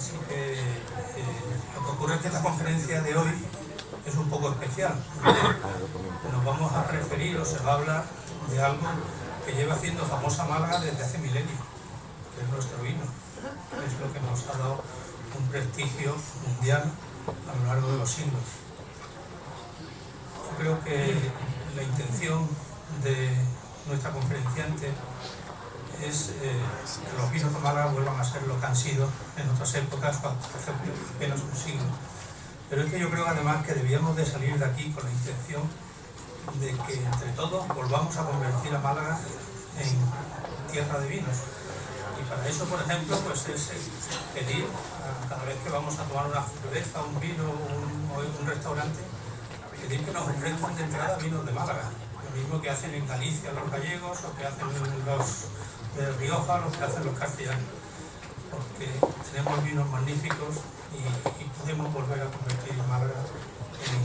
Así que lo que ocurre es que esta conferencia de hoy es un poco especial. Nos vamos a referir o se va a hablar de algo que lleva haciendo famosa Málaga desde hace milenios, que es nuestro vino. Es lo que nos ha dado un prestigio mundial a lo largo de los siglos. Yo creo que la intención de nuestra conferenciante es que los vinos de Málaga vuelvan a ser lo que han sido en otras épocas, por ejemplo, apenas un siglo. Pero es que yo creo además que debíamos de salir de aquí con la intención de que entre todos volvamos a convertir a Málaga en tierra de vinos. Y para eso, por ejemplo, pues es pedir cada vez que vamos a tomar una cerveza, un vino o un restaurante, pedir que nos ofrezcan de entrada vinos de Málaga. Lo mismo que hacen en Galicia los gallegos, o que hacen los de Rioja, lo que hacen los castellanos. Porque tenemos vinos magníficos y podemos volver a convertir a Málaga en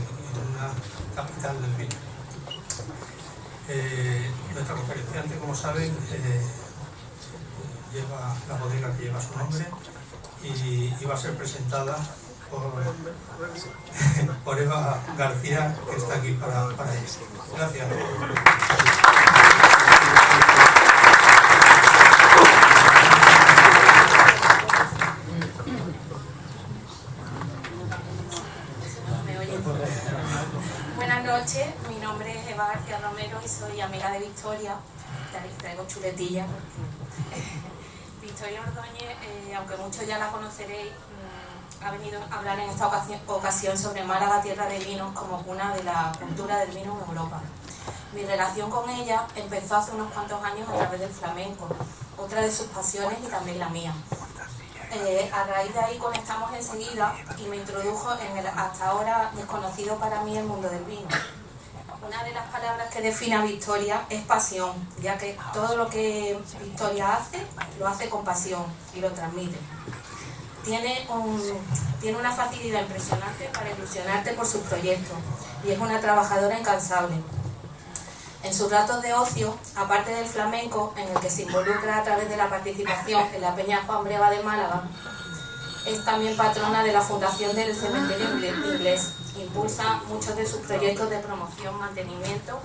una capital del vino. Nuestra conferenciante, como saben, lleva la bodega que lleva su nombre y va a ser presentada por Eva García, que está aquí para ello. Gracias. Buenas noches, mi nombre es Eva García Romero y soy amiga de Victoria. Traigo chuletilla. Victoria Ordóñez, aunque muchos ya la conoceréis, ha venido a hablar en esta ocasión sobre Málaga, tierra de vinos, como cuna de la cultura del vino en Europa. Mi relación con ella empezó hace unos cuantos años a través del flamenco, otra de sus pasiones y también la mía. A raíz de ahí conectamos enseguida y me introdujo en el hasta ahora desconocido para mí el mundo del vino. Una de las palabras que define a Victoria es pasión, ya que todo lo que Victoria hace, lo hace con pasión y lo transmite. Tiene una facilidad impresionante para ilusionarte por sus proyectos y es una trabajadora incansable. En sus ratos de ocio, aparte del flamenco, en el que se involucra a través de la participación en la Peña Juan Breva de Málaga, es también patrona de la Fundación del Cementerio Inglés. Impulsa muchos de sus proyectos de promoción, mantenimiento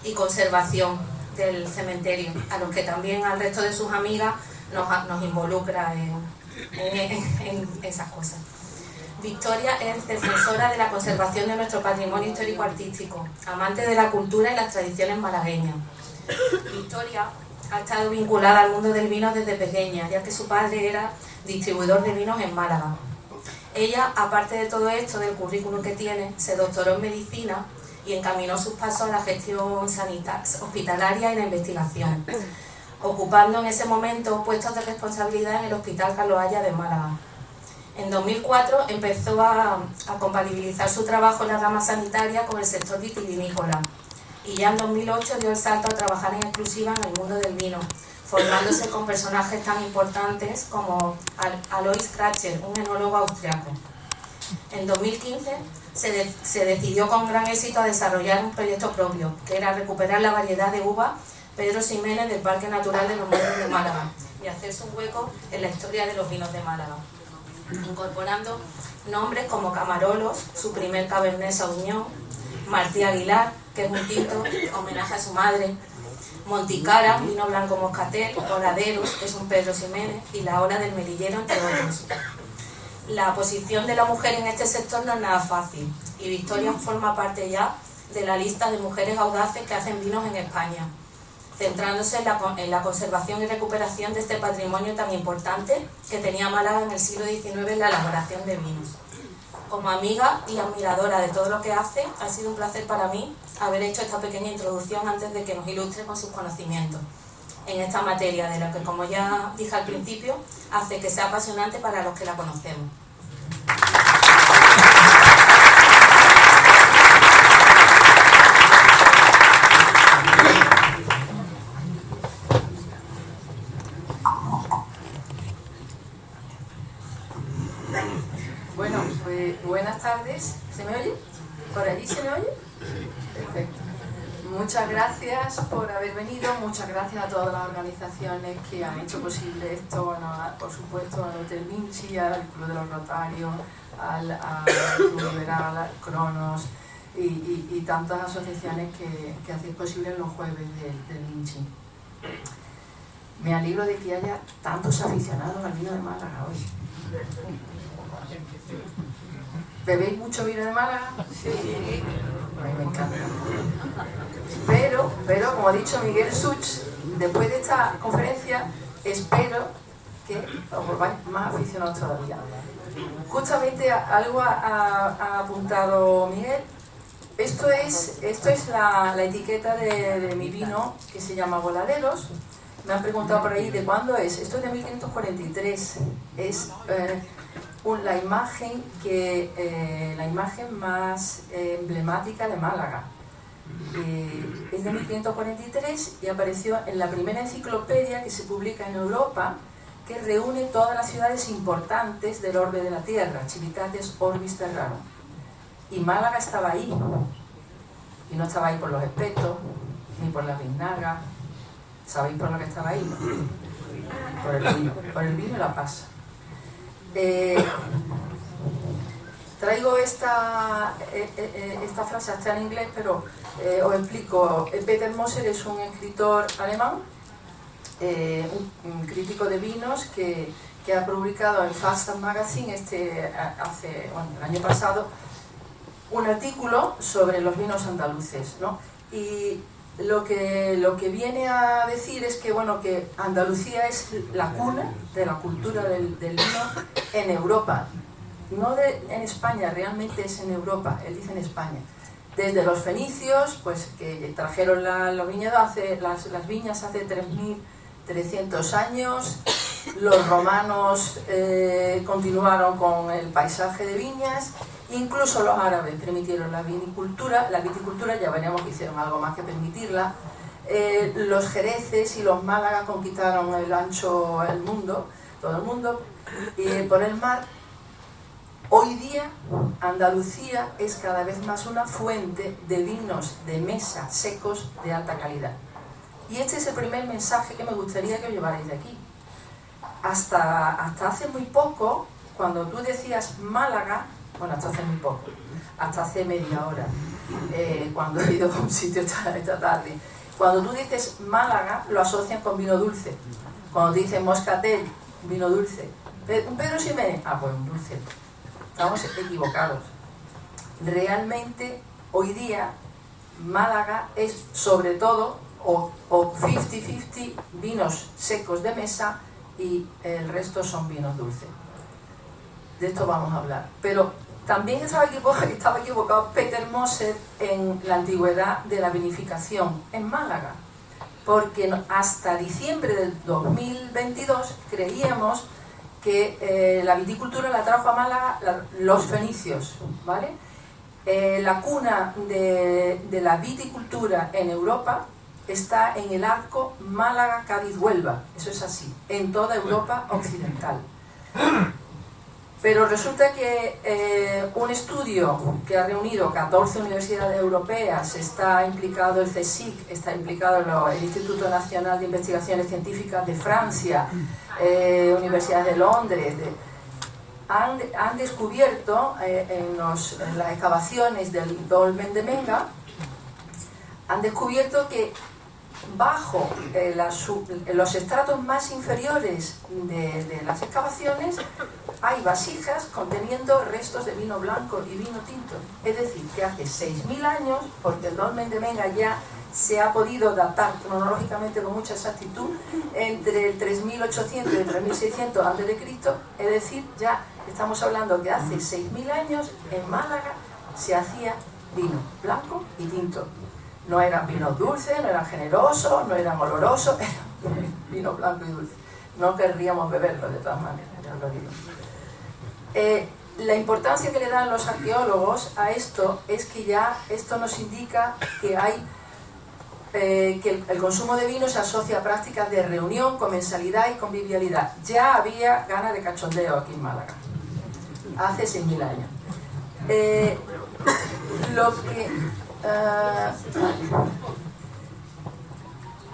y conservación del cementerio, a los que también al resto de sus amigas nos involucra en esas cosas. Victoria es defensora de la conservación de nuestro patrimonio histórico-artístico, amante de la cultura y las tradiciones malagueñas. Victoria ha estado vinculada al mundo del vino desde pequeña, ya que su padre era distribuidor de vinos en Málaga. Ella, aparte de todo esto, del currículum que tiene, se doctoró en medicina y encaminó sus pasos a la gestión hospitalaria y la investigación, ocupando en ese momento puestos de responsabilidad en el Hospital Carlos Haya de Málaga. En 2004 empezó a compatibilizar su trabajo en la rama sanitaria con el sector vitivinícola y ya en 2008 dio el salto a trabajar en exclusiva en el mundo del vino, formándose con personajes tan importantes como Alois Kratcher, un enólogo austriaco. En 2015 se decidió con gran éxito a desarrollar un proyecto propio, que era recuperar la variedad de uva Pedro Ximénez del Parque Natural de los Montes de Málaga y hacerse un hueco en la historia de los vinos de Málaga, incorporando nombres como Camarolos, su primer Cabernet Sauvignon, Martí Aguilar, que es un tinto, homenaje a su madre, Monticara, vino blanco moscatel, Oraderos, que es un Pedro Ximénez, y La Hora del Melillero, entre otros. La posición de la mujer en este sector no es nada fácil, y Victoria forma parte ya de la lista de mujeres audaces que hacen vinos en España, centrándose en la conservación y recuperación de este patrimonio tan importante que tenía Málaga en el siglo XIX en la elaboración de vinos. Como amiga y admiradora de todo lo que hace, ha sido un placer para mí haber hecho esta pequeña introducción antes de que nos ilustre con sus conocimientos en esta materia, de la que, como ya dije al principio, hace que sea apasionante para los que la conocemos. Bueno, pues buenas tardes. ¿Se me oye? ¿Por allí se me oye? Perfecto. Muchas gracias por haber venido, muchas gracias a todas las organizaciones que han hecho posible esto, bueno, por supuesto al Hotel Vinci, al Club de los Rotarios, al Club Liberal, al Cronos y tantas asociaciones que hacen posible los jueves del Vinci. Me alegro de que haya tantos aficionados al vino de Málaga hoy. ¿Bebéis mucho vino de Málaga? Sí. A mí me encanta. Pero como ha dicho Miguel Such, después de esta conferencia, espero que os volváis más aficionados todavía. Justamente algo ha apuntado Miguel. Esto es la etiqueta de mi vino, que se llama Voladeros. Me han preguntado por ahí de cuándo es. Esto es de 1543. Es la imagen más emblemática de Málaga. Es de 1543 y apareció en la primera enciclopedia que se publica en Europa, que reúne todas las ciudades importantes del orbe de la Tierra, Civitates Orbis Terrarum. Y Málaga estaba ahí. Y no estaba ahí por los espetos, ni por las vinagas. ¿Sabéis por lo que estaba ahí? Por el vino y la pasa. Traigo esta frase, está en inglés, pero os explico. Peter Moser es un escritor alemán, un crítico de vinos que ha publicado en Falstaff Magazine el año pasado un artículo sobre los vinos andaluces, ¿no? Y lo que viene a decir es que, bueno, que Andalucía es la cuna de la cultura del vino en Europa. No en España, realmente es en Europa, él dice en España. Desde los fenicios, pues que trajeron los viñedos, las viñas hace 3.300 años, los romanos continuaron con el paisaje de viñas, incluso los árabes permitieron la viticultura, ya veremos que hicieron algo más que permitirla, los jereces y los málagas conquistaron todo el mundo, por el mar. Hoy día Andalucía es cada vez más una fuente de vinos de mesa secos de alta calidad. Y este es el primer mensaje que me gustaría que os llevarais de aquí. Hasta hace muy poco, cuando tú decías Málaga, bueno, hasta hace muy poco, hasta hace media hora, cuando he ido a un sitio esta tarde, cuando tú dices Málaga, lo asocian con vino dulce. Cuando dices Moscatel, vino dulce. Un Pedro Ximénez, pues un dulce. Estamos equivocados. Realmente, hoy día, Málaga es sobre todo, o 50-50, vinos secos de mesa y el resto son vinos dulces. De esto vamos a hablar. Pero también estaba equivocado Peter Moser en la antigüedad de la vinificación en Málaga. Porque hasta diciembre del 2022 creíamos que la viticultura la trajo a Málaga los fenicios, ¿vale? La cuna de la viticultura en Europa está en el arco Málaga, Cádiz, Huelva. Eso es así, en toda Europa occidental. Pero resulta que un estudio que ha reunido 14 universidades europeas, está implicado el CSIC, está implicado el Instituto Nacional de Investigaciones Científicas de Francia, universidades de Londres, han descubierto en las excavaciones del Dolmen de Menga, han descubierto que bajo los estratos más inferiores de las excavaciones hay vasijas conteniendo restos de vino blanco y vino tinto. Es decir, que hace 6.000 años, porque el Dolmen de Menga ya se ha podido datar cronológicamente con mucha exactitud entre el 3.800 y el 3.600 a.C., es decir, ya estamos hablando que hace 6.000 años en Málaga se hacía vino blanco y tinto. No eran vinos dulces, no eran generosos, no eran olorosos, eran vino blanco y dulce. No querríamos beberlo de todas maneras, ya os lo digo. La importancia que le dan los arqueólogos a esto es que ya esto nos indica que que el consumo de vino se asocia a prácticas de reunión, comensalidad y convivialidad. Ya había ganas de cachondeo aquí en Málaga, hace 6.000 años.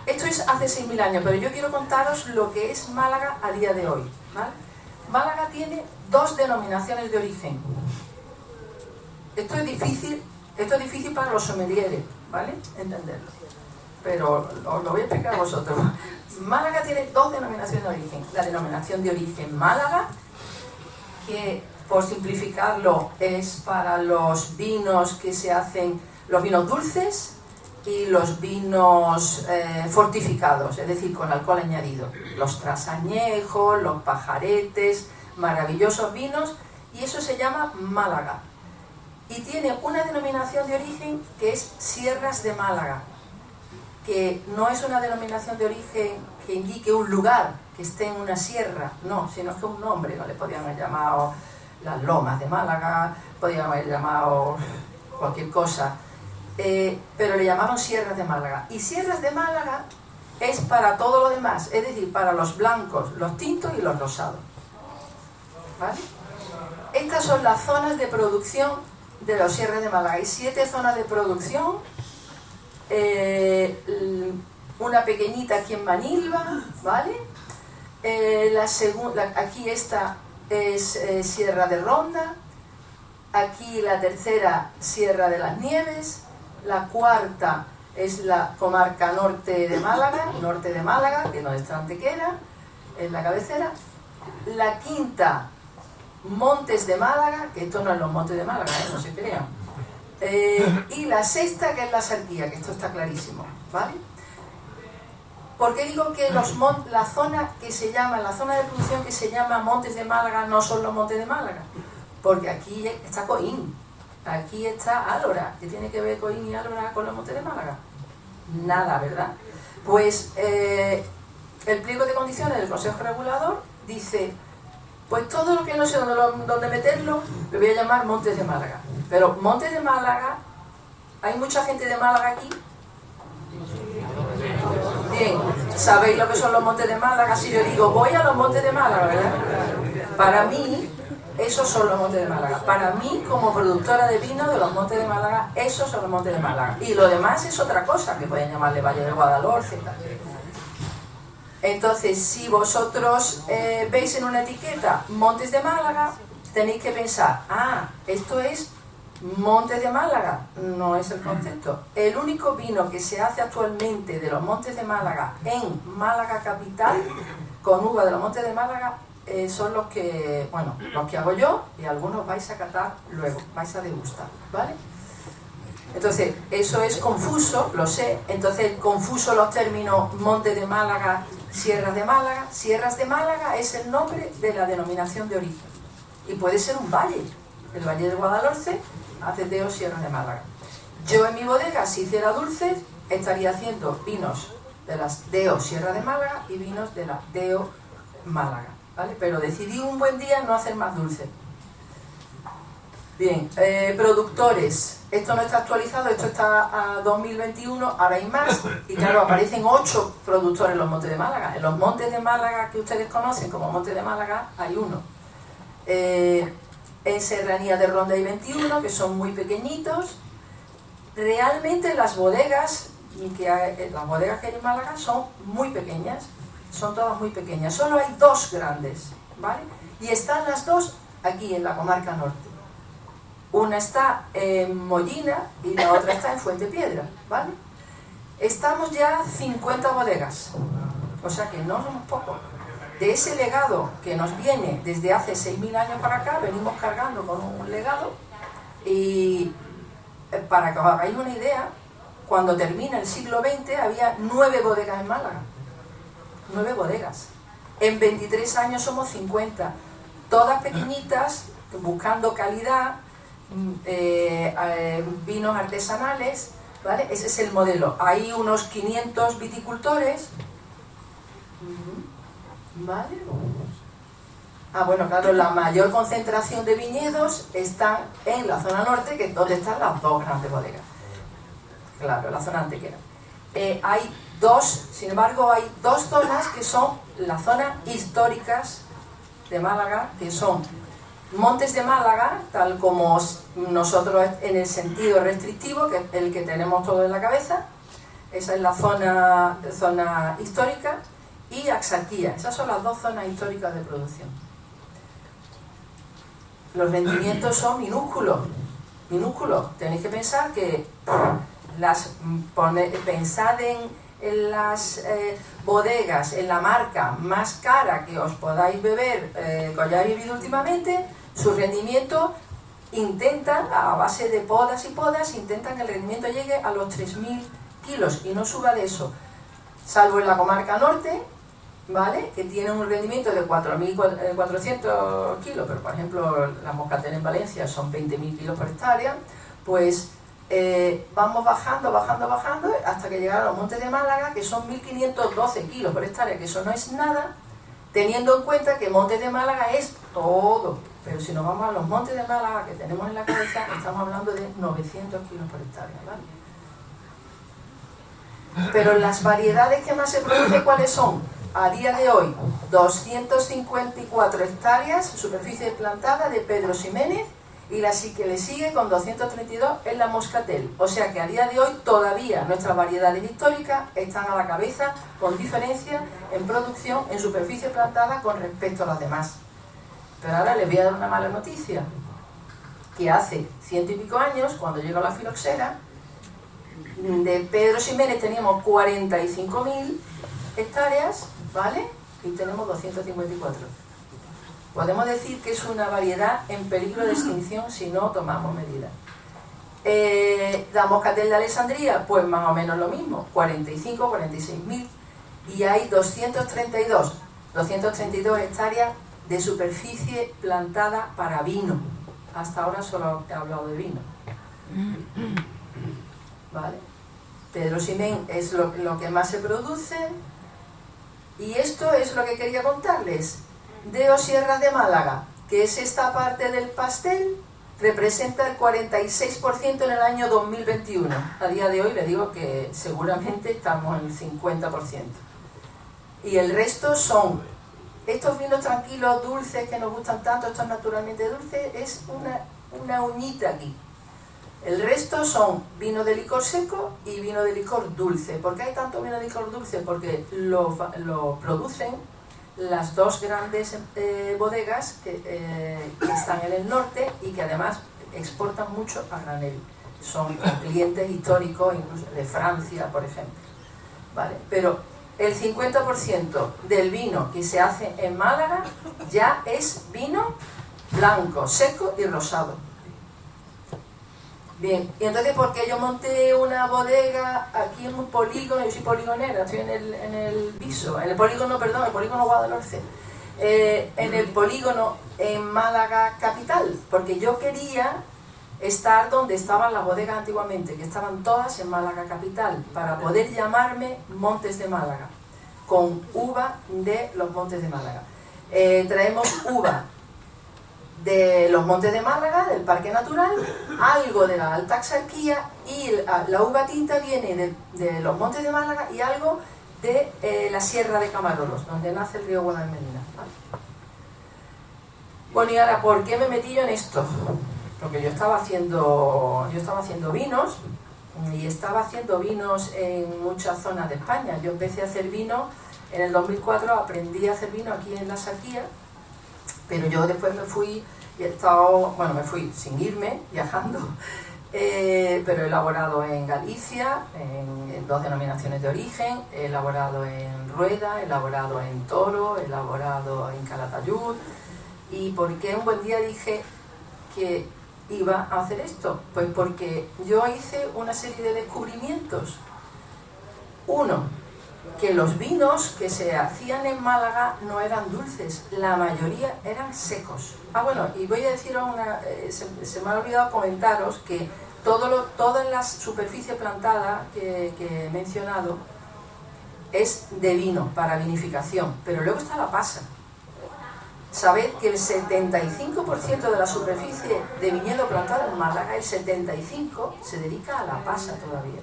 Esto es hace 6.000 años, pero yo quiero contaros lo que es Málaga a día de hoy, ¿vale? Málaga tiene 2 denominaciones de origen. Esto es difícil para los sommeliers, ¿vale? Entenderlo. Pero os lo voy a explicar a vosotros. Málaga tiene 2 denominaciones de origen. La denominación de origen Málaga, que por simplificarlo es para los vinos que se hacen, los vinos dulces y los vinos fortificados, es decir, con alcohol añadido. Los trasañejos, los pajaretes, maravillosos vinos, y eso se llama Málaga. Y tiene una denominación de origen que es Sierras de Málaga, que no es una denominación de origen que indique un lugar que esté en una sierra, no, sino que un nombre. No le podían haber llamado las Lomas de Málaga, podían haber llamado cualquier cosa, pero le llamaron Sierras de Málaga. Y Sierras de Málaga es para todo lo demás, es decir, para los blancos, los tintos y los rosados, ¿vale? Estas son las zonas de producción de los Sierras de Málaga. Hay 7 zonas de producción, una pequeñita aquí en Manilva, ¿vale? Aquí esta es Sierra de Ronda, aquí la tercera Sierra de las Nieves, la cuarta es la comarca norte de Málaga, que no es donde está Antequera, es la cabecera, la quinta Montes de Málaga, que esto no es los Montes de Málaga, no se crean, y la sexta, que es la Sarquía, que esto está clarísimo, ¿vale? ¿Por qué digo que la zona de producción que se llama Montes de Málaga no son los Montes de Málaga? Porque aquí está Coín, aquí está Álora. ¿Qué tiene que ver Coín y Álora con los Montes de Málaga? Nada, ¿verdad? Pues el pliego de condiciones del Consejo Regulador dice, pues todo lo que no sé dónde meterlo, lo voy a llamar Montes de Málaga. Pero Montes de Málaga, ¿hay mucha gente de Málaga aquí? Bien, ¿sabéis lo que son los Montes de Málaga? Si yo digo, voy a los Montes de Málaga, ¿verdad? Para mí, esos son los Montes de Málaga. Para mí, como productora de vino de los Montes de Málaga, esos son los Montes de Málaga. Y lo demás es otra cosa, que pueden llamarle Valle de Guadalhorce, etc. Entonces, si vosotros veis en una etiqueta Montes de Málaga, tenéis que pensar, esto es Montes de Málaga. No es el concepto. El único vino que se hace actualmente de los Montes de Málaga en Málaga capital, con uva de los Montes de Málaga, son los que hago yo, y algunos vais a catar luego, vais a degustar, ¿vale? Entonces, eso es confuso, lo sé. Entonces, confuso los términos Monte de Málaga, Sierras de Málaga. Sierras de Málaga es el nombre de la denominación de origen. Y puede ser un valle, el Valle de Guadalhorce, hace Deo Sierras de Málaga. Yo en mi bodega, si hiciera dulces, estaría haciendo vinos de las Deo Sierra de Málaga y vinos de la Deo Málaga, ¿vale? Pero decidí un buen día no hacer más dulces. Bien, productores. Esto no está actualizado, esto está a 2021, ahora hay más. Y claro, aparecen 8 productores en los Montes de Málaga. En los Montes de Málaga que ustedes conocen como Montes de Málaga, hay uno. En Serranía de Ronda hay 21, que son muy pequeñitos. Realmente las bodegas que hay en Málaga son muy pequeñas, son todas muy pequeñas. Solo hay 2 grandes, ¿vale? Y están las 2 aquí en la comarca norte. Una está en Mollina y la otra está en Fuentepiedra, ¿vale? Estamos ya 50 bodegas, o sea que no somos pocos. De ese legado que nos viene desde hace 6.000 años para acá, venimos cargando con un legado. Y para que os hagáis una idea, cuando termina el siglo XX había 9 bodegas en Málaga. 9 bodegas. En 23 años somos 50, todas pequeñitas, buscando calidad, vinos artesanales, ¿vale? Ese es el modelo. Hay unos 500 viticultores, ¿vale? Bueno, claro, la mayor concentración de viñedos está en la zona norte, que es donde están las 2 grandes bodegas. Claro, la zona Antequera. Sin embargo, hay 2 zonas que son las zonas históricas de Málaga, que son Montes de Málaga, tal como nosotros en el sentido restrictivo, que es el que tenemos todo en la cabeza, esa es la zona histórica, y Axarquía. Esas son las dos zonas históricas de producción. Los rendimientos son minúsculos. Tenéis que pensar que pensad en las bodegas, en la marca más cara que os podáis beber, que hayáis vivido últimamente. Su rendimiento intentan, a base de podas y podas, intentan que el rendimiento llegue a los 3.000 kilos y no suba de eso, salvo en la comarca norte, ¿vale?, que tiene un rendimiento de 4.400 kilos, pero por ejemplo la Moscatel en Valencia son 20.000 kilos por hectárea. Pues vamos bajando hasta que llegar a los Montes de Málaga, que son 1.512 kilos por hectárea, que eso no es nada, teniendo en cuenta que Montes de Málaga es todo. Pero si nos vamos a los Montes de Málaga que tenemos en la cabeza, estamos hablando de 900 kilos por hectárea, ¿vale? Pero las variedades que más se producen, ¿cuáles son? A día de hoy, 254 hectáreas, superficie plantada de Pedro Ximénez, y la que le sigue con 232 es la Moscatel. O sea que a día de hoy todavía nuestras variedades históricas están a la cabeza, con diferencia en producción, en superficie plantada con respecto a las demás. Pero ahora les voy a dar una mala noticia, que hace 100 y pico años, cuando llegó la filoxera, de Pedro Ximénez teníamos 45.000 hectáreas, ¿vale? Y tenemos 254. Podemos decir que es una variedad en peligro de extinción si no tomamos medidas. La Moscatel de Alessandria, pues más o menos lo mismo, 45, 46.000, y hay 232 hectáreas de superficie plantada para vino. Hasta ahora solo he hablado de vino, ¿vale? Pedro Ximénez es lo que más se produce, y esto es lo que quería contarles. Deo Sierras de Málaga, que es esta parte del pastel, representa el 46% en el año 2021. A día de hoy le digo que seguramente estamos en el 50%. Y el resto son estos vinos tranquilos, dulces, que nos gustan tanto, estos naturalmente dulces, es una uñita aquí. El resto son vino de licor seco y vino de licor dulce. ¿Por qué hay tanto vino de licor dulce? Porque lo producen las dos grandes bodegas que están en el norte y que además exportan mucho a granel. Son clientes históricos, incluso de Francia, por ejemplo, ¿vale? Pero el 50% del vino que se hace en Málaga ya es vino blanco, seco y rosado. Bien, y entonces, ¿por qué yo monté una bodega aquí en un polígono? Yo soy poligonera, estoy en el Viso, el polígono Guadalhorce, en el polígono en Málaga capital, porque yo quería estar donde estaban las bodegas antiguamente, que estaban todas en Málaga capital, para poder llamarme Montes de Málaga, con uva de los Montes de Málaga. Traemos uva de los Montes de Málaga, del Parque Natural, algo de la Alta Axarquía, y la uva tinta viene de los Montes de Málaga y algo de la Sierra de Camarolos, donde nace el río Guadalmedina, ¿vale? Bueno, y ahora, ¿por qué me metí yo en esto? Porque yo estaba haciendo vinos, y estaba haciendo vinos en muchas zonas de España. Yo empecé a hacer vino en el 2004, aprendí a hacer vino aquí en la Axarquía, pero yo después me fui sin irme, viajando, pero he elaborado en Galicia, en 2 denominaciones de origen, he elaborado en Rueda, he elaborado en Toro, he elaborado en Calatayud. ¿Y por qué un buen día dije que iba a hacer esto? Pues porque yo hice una serie de descubrimientos. Uno, que los vinos que se hacían en Málaga no eran dulces, la mayoría eran secos. Bueno, y voy a decir se me ha olvidado comentaros que toda la superficie plantada que he mencionado es de vino, para vinificación, pero luego está la pasa. Sabed que el 75% de la superficie de viñedo plantada en Málaga, el 75%, se dedica a la pasa todavía.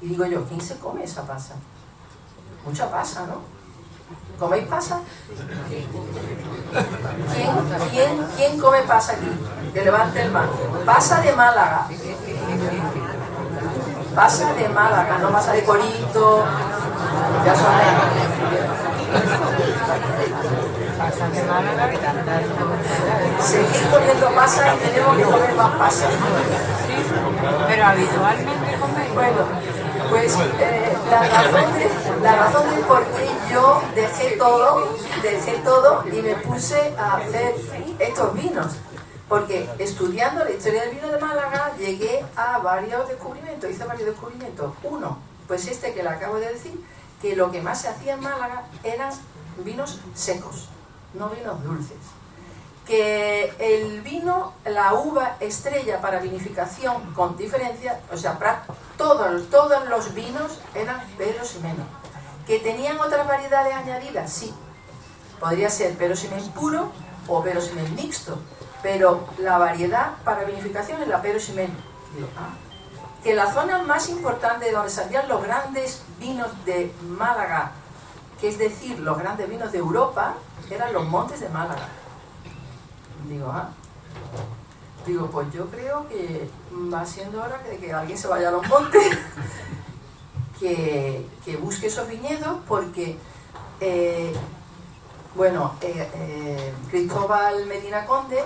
Y digo yo, ¿quién se come esa pasa? Mucha pasa, ¿no? ¿Coméis pasa? ¿Quién come pasa aquí? Que levante el mano. Pasa de Málaga. pasa de Málaga, no pasa de Corito, ya sabemos. Seguir comiendo pasas y tenemos que comer más pasas. Pero habitualmente coméis. Bueno, pues la razón de por qué yo dejé todo y me puse a hacer estos vinos. Porque estudiando la historia del vino de Málaga llegué a varios descubrimientos, hice varios descubrimientos. Uno, pues este que le acabo de decir, que lo que más se hacía en Málaga eran vinos secos, no vinos dulces. Que el vino, la uva estrella para vinificación con diferencia, o sea, todos los vinos eran Pero-Ximénez. Que tenían otras variedades añadidas, sí. Podría ser Pero-Ximénez puro o Pero-Ximénez mixto, pero la variedad para vinificación es la Pero-Ximénez. Que la zona más importante de donde salían los grandes vinos de Málaga, que es decir, los grandes vinos de Europa, eran los montes de Málaga. Digo, pues yo creo que va siendo hora de que alguien se vaya a los montes, que busque esos viñedos, porque Cristóbal Medina Conde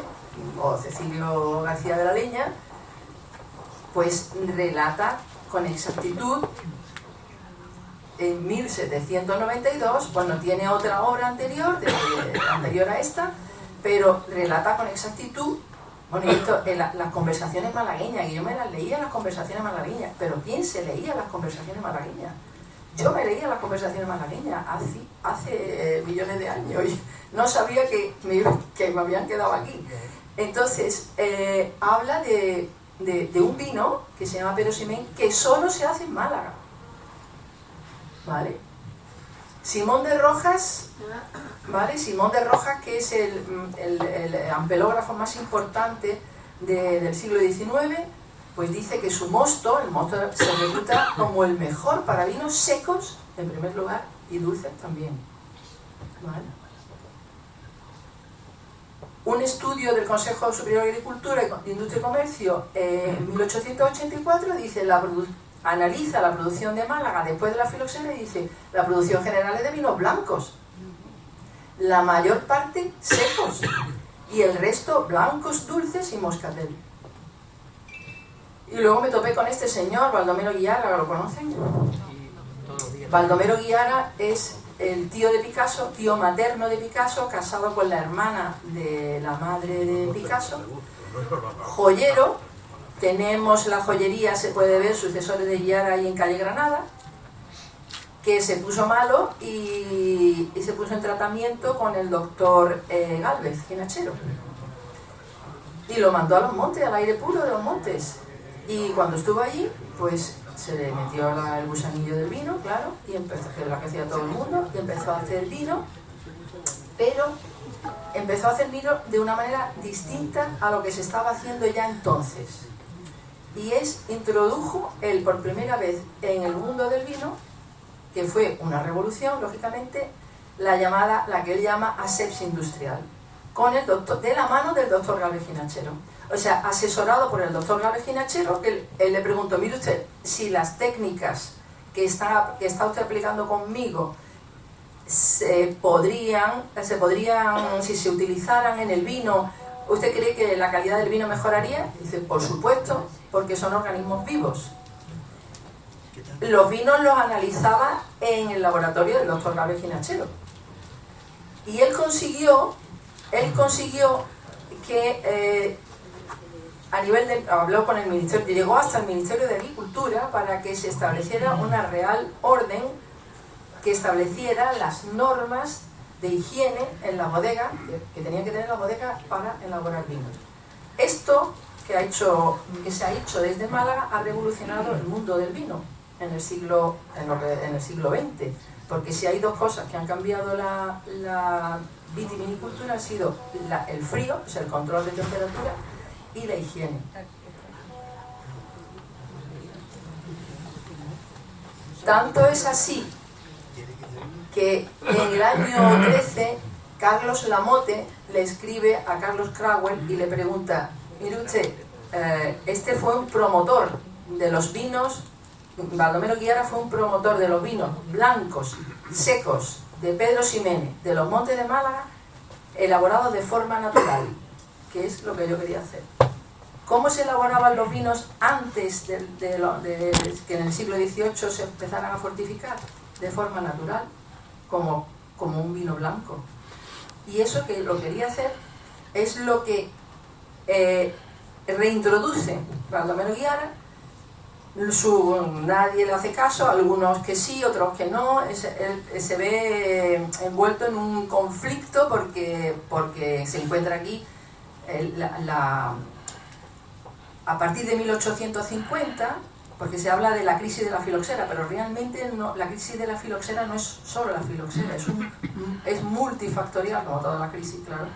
o Cecilio García de la Leña, pues relata con exactitud en 1792, bueno, tiene otra obra anterior a esta, pero relata con exactitud, bueno, esto, las conversaciones malagueñas, y yo me las leía las conversaciones malagueñas, pero ¿quién se leía las conversaciones malagueñas? Yo me leía las conversaciones malagueñas hace millones de años y no sabía que me habían quedado aquí. Entonces, habla de un vino que se llama Pero-Ximénez, que solo se hace en Málaga. ¿Vale? Simón de Rojas, ¿vale? Simón de Rojas, que es el ampelógrafo más importante del siglo XIX, pues dice que su mosto, el mosto se reputa como el mejor para vinos secos, en primer lugar, y dulces también. ¿Vale? Un estudio del Consejo Superior de Agricultura, Industria y Comercio en 1884 dice, analiza la producción de Málaga después de la filoxera y dice, la producción general es de vinos blancos, la mayor parte secos y el resto blancos, dulces y moscatel. Y luego me topé con este señor, Baldomero Guiara, ¿lo conocen? Baldomero Guiara es el tío de Picasso, tío materno de Picasso, casado con la hermana de la madre de Picasso, joyero. Tenemos la joyería, se puede ver, sucesores de Guiara ahí en calle Granada, que se puso malo y se puso en tratamiento con el doctor Gálvez, ginachero, y lo mandó a los montes, al aire puro de los montes. Y cuando estuvo allí, pues se le metió el gusanillo del vino, claro, y empezó a hacer lo que hacía todo el mundo, y empezó a hacer vino, pero empezó a hacer vino de una manera distinta a lo que se estaba haciendo ya entonces. Y introdujo él por primera vez en el mundo del vino, que fue una revolución, lógicamente, la que él llama asepsia industrial, de la mano del doctor Gálvez Ginachero. O sea, asesorado por el doctor Gálvez Ginachero, que él le preguntó, mire usted, si las técnicas que está usted aplicando conmigo si se utilizaran en el vino, ¿usted cree que la calidad del vino mejoraría? Dice, por supuesto, porque son organismos vivos. Los vinos los analizaba en el laboratorio del doctor Gálvez Ginachero. Y él consiguió que habló con el ministerio, llegó hasta el Ministerio de Agricultura para que se estableciera una real orden que estableciera las normas de higiene en la bodega, que tenían que tener la bodega para elaborar vinos. Esto que se ha hecho desde Málaga ha revolucionado el mundo del vino en el siglo XX, porque si hay dos cosas que han cambiado la vitivinicultura han sido el frío, o sea, el control de temperatura, y la higiene. Tanto es así que en el año 13 Carlos Lamote le escribe a Carlos Crauwell y le pregunta, mire usted, este fue un promotor de los vinos Baldomero Guiara fue un promotor de los vinos blancos, secos, de Pedro Ximénez, de los Montes de Málaga, elaborados de forma natural, que es lo que yo quería hacer. ¿Cómo se elaboraban los vinos antes de que en el siglo XVIII se empezaran a fortificar? De forma natural, como un vino blanco. Y eso que lo quería hacer es lo que reintroduce Baldomero Guiara. Nadie le hace caso, algunos que sí, otros que no. Se ve envuelto en un conflicto porque se encuentra aquí a partir de 1850, porque se habla de la crisis de la filoxera, pero realmente no, la crisis de la filoxera no es solo la filoxera, es multifactorial, como toda la crisis, claro.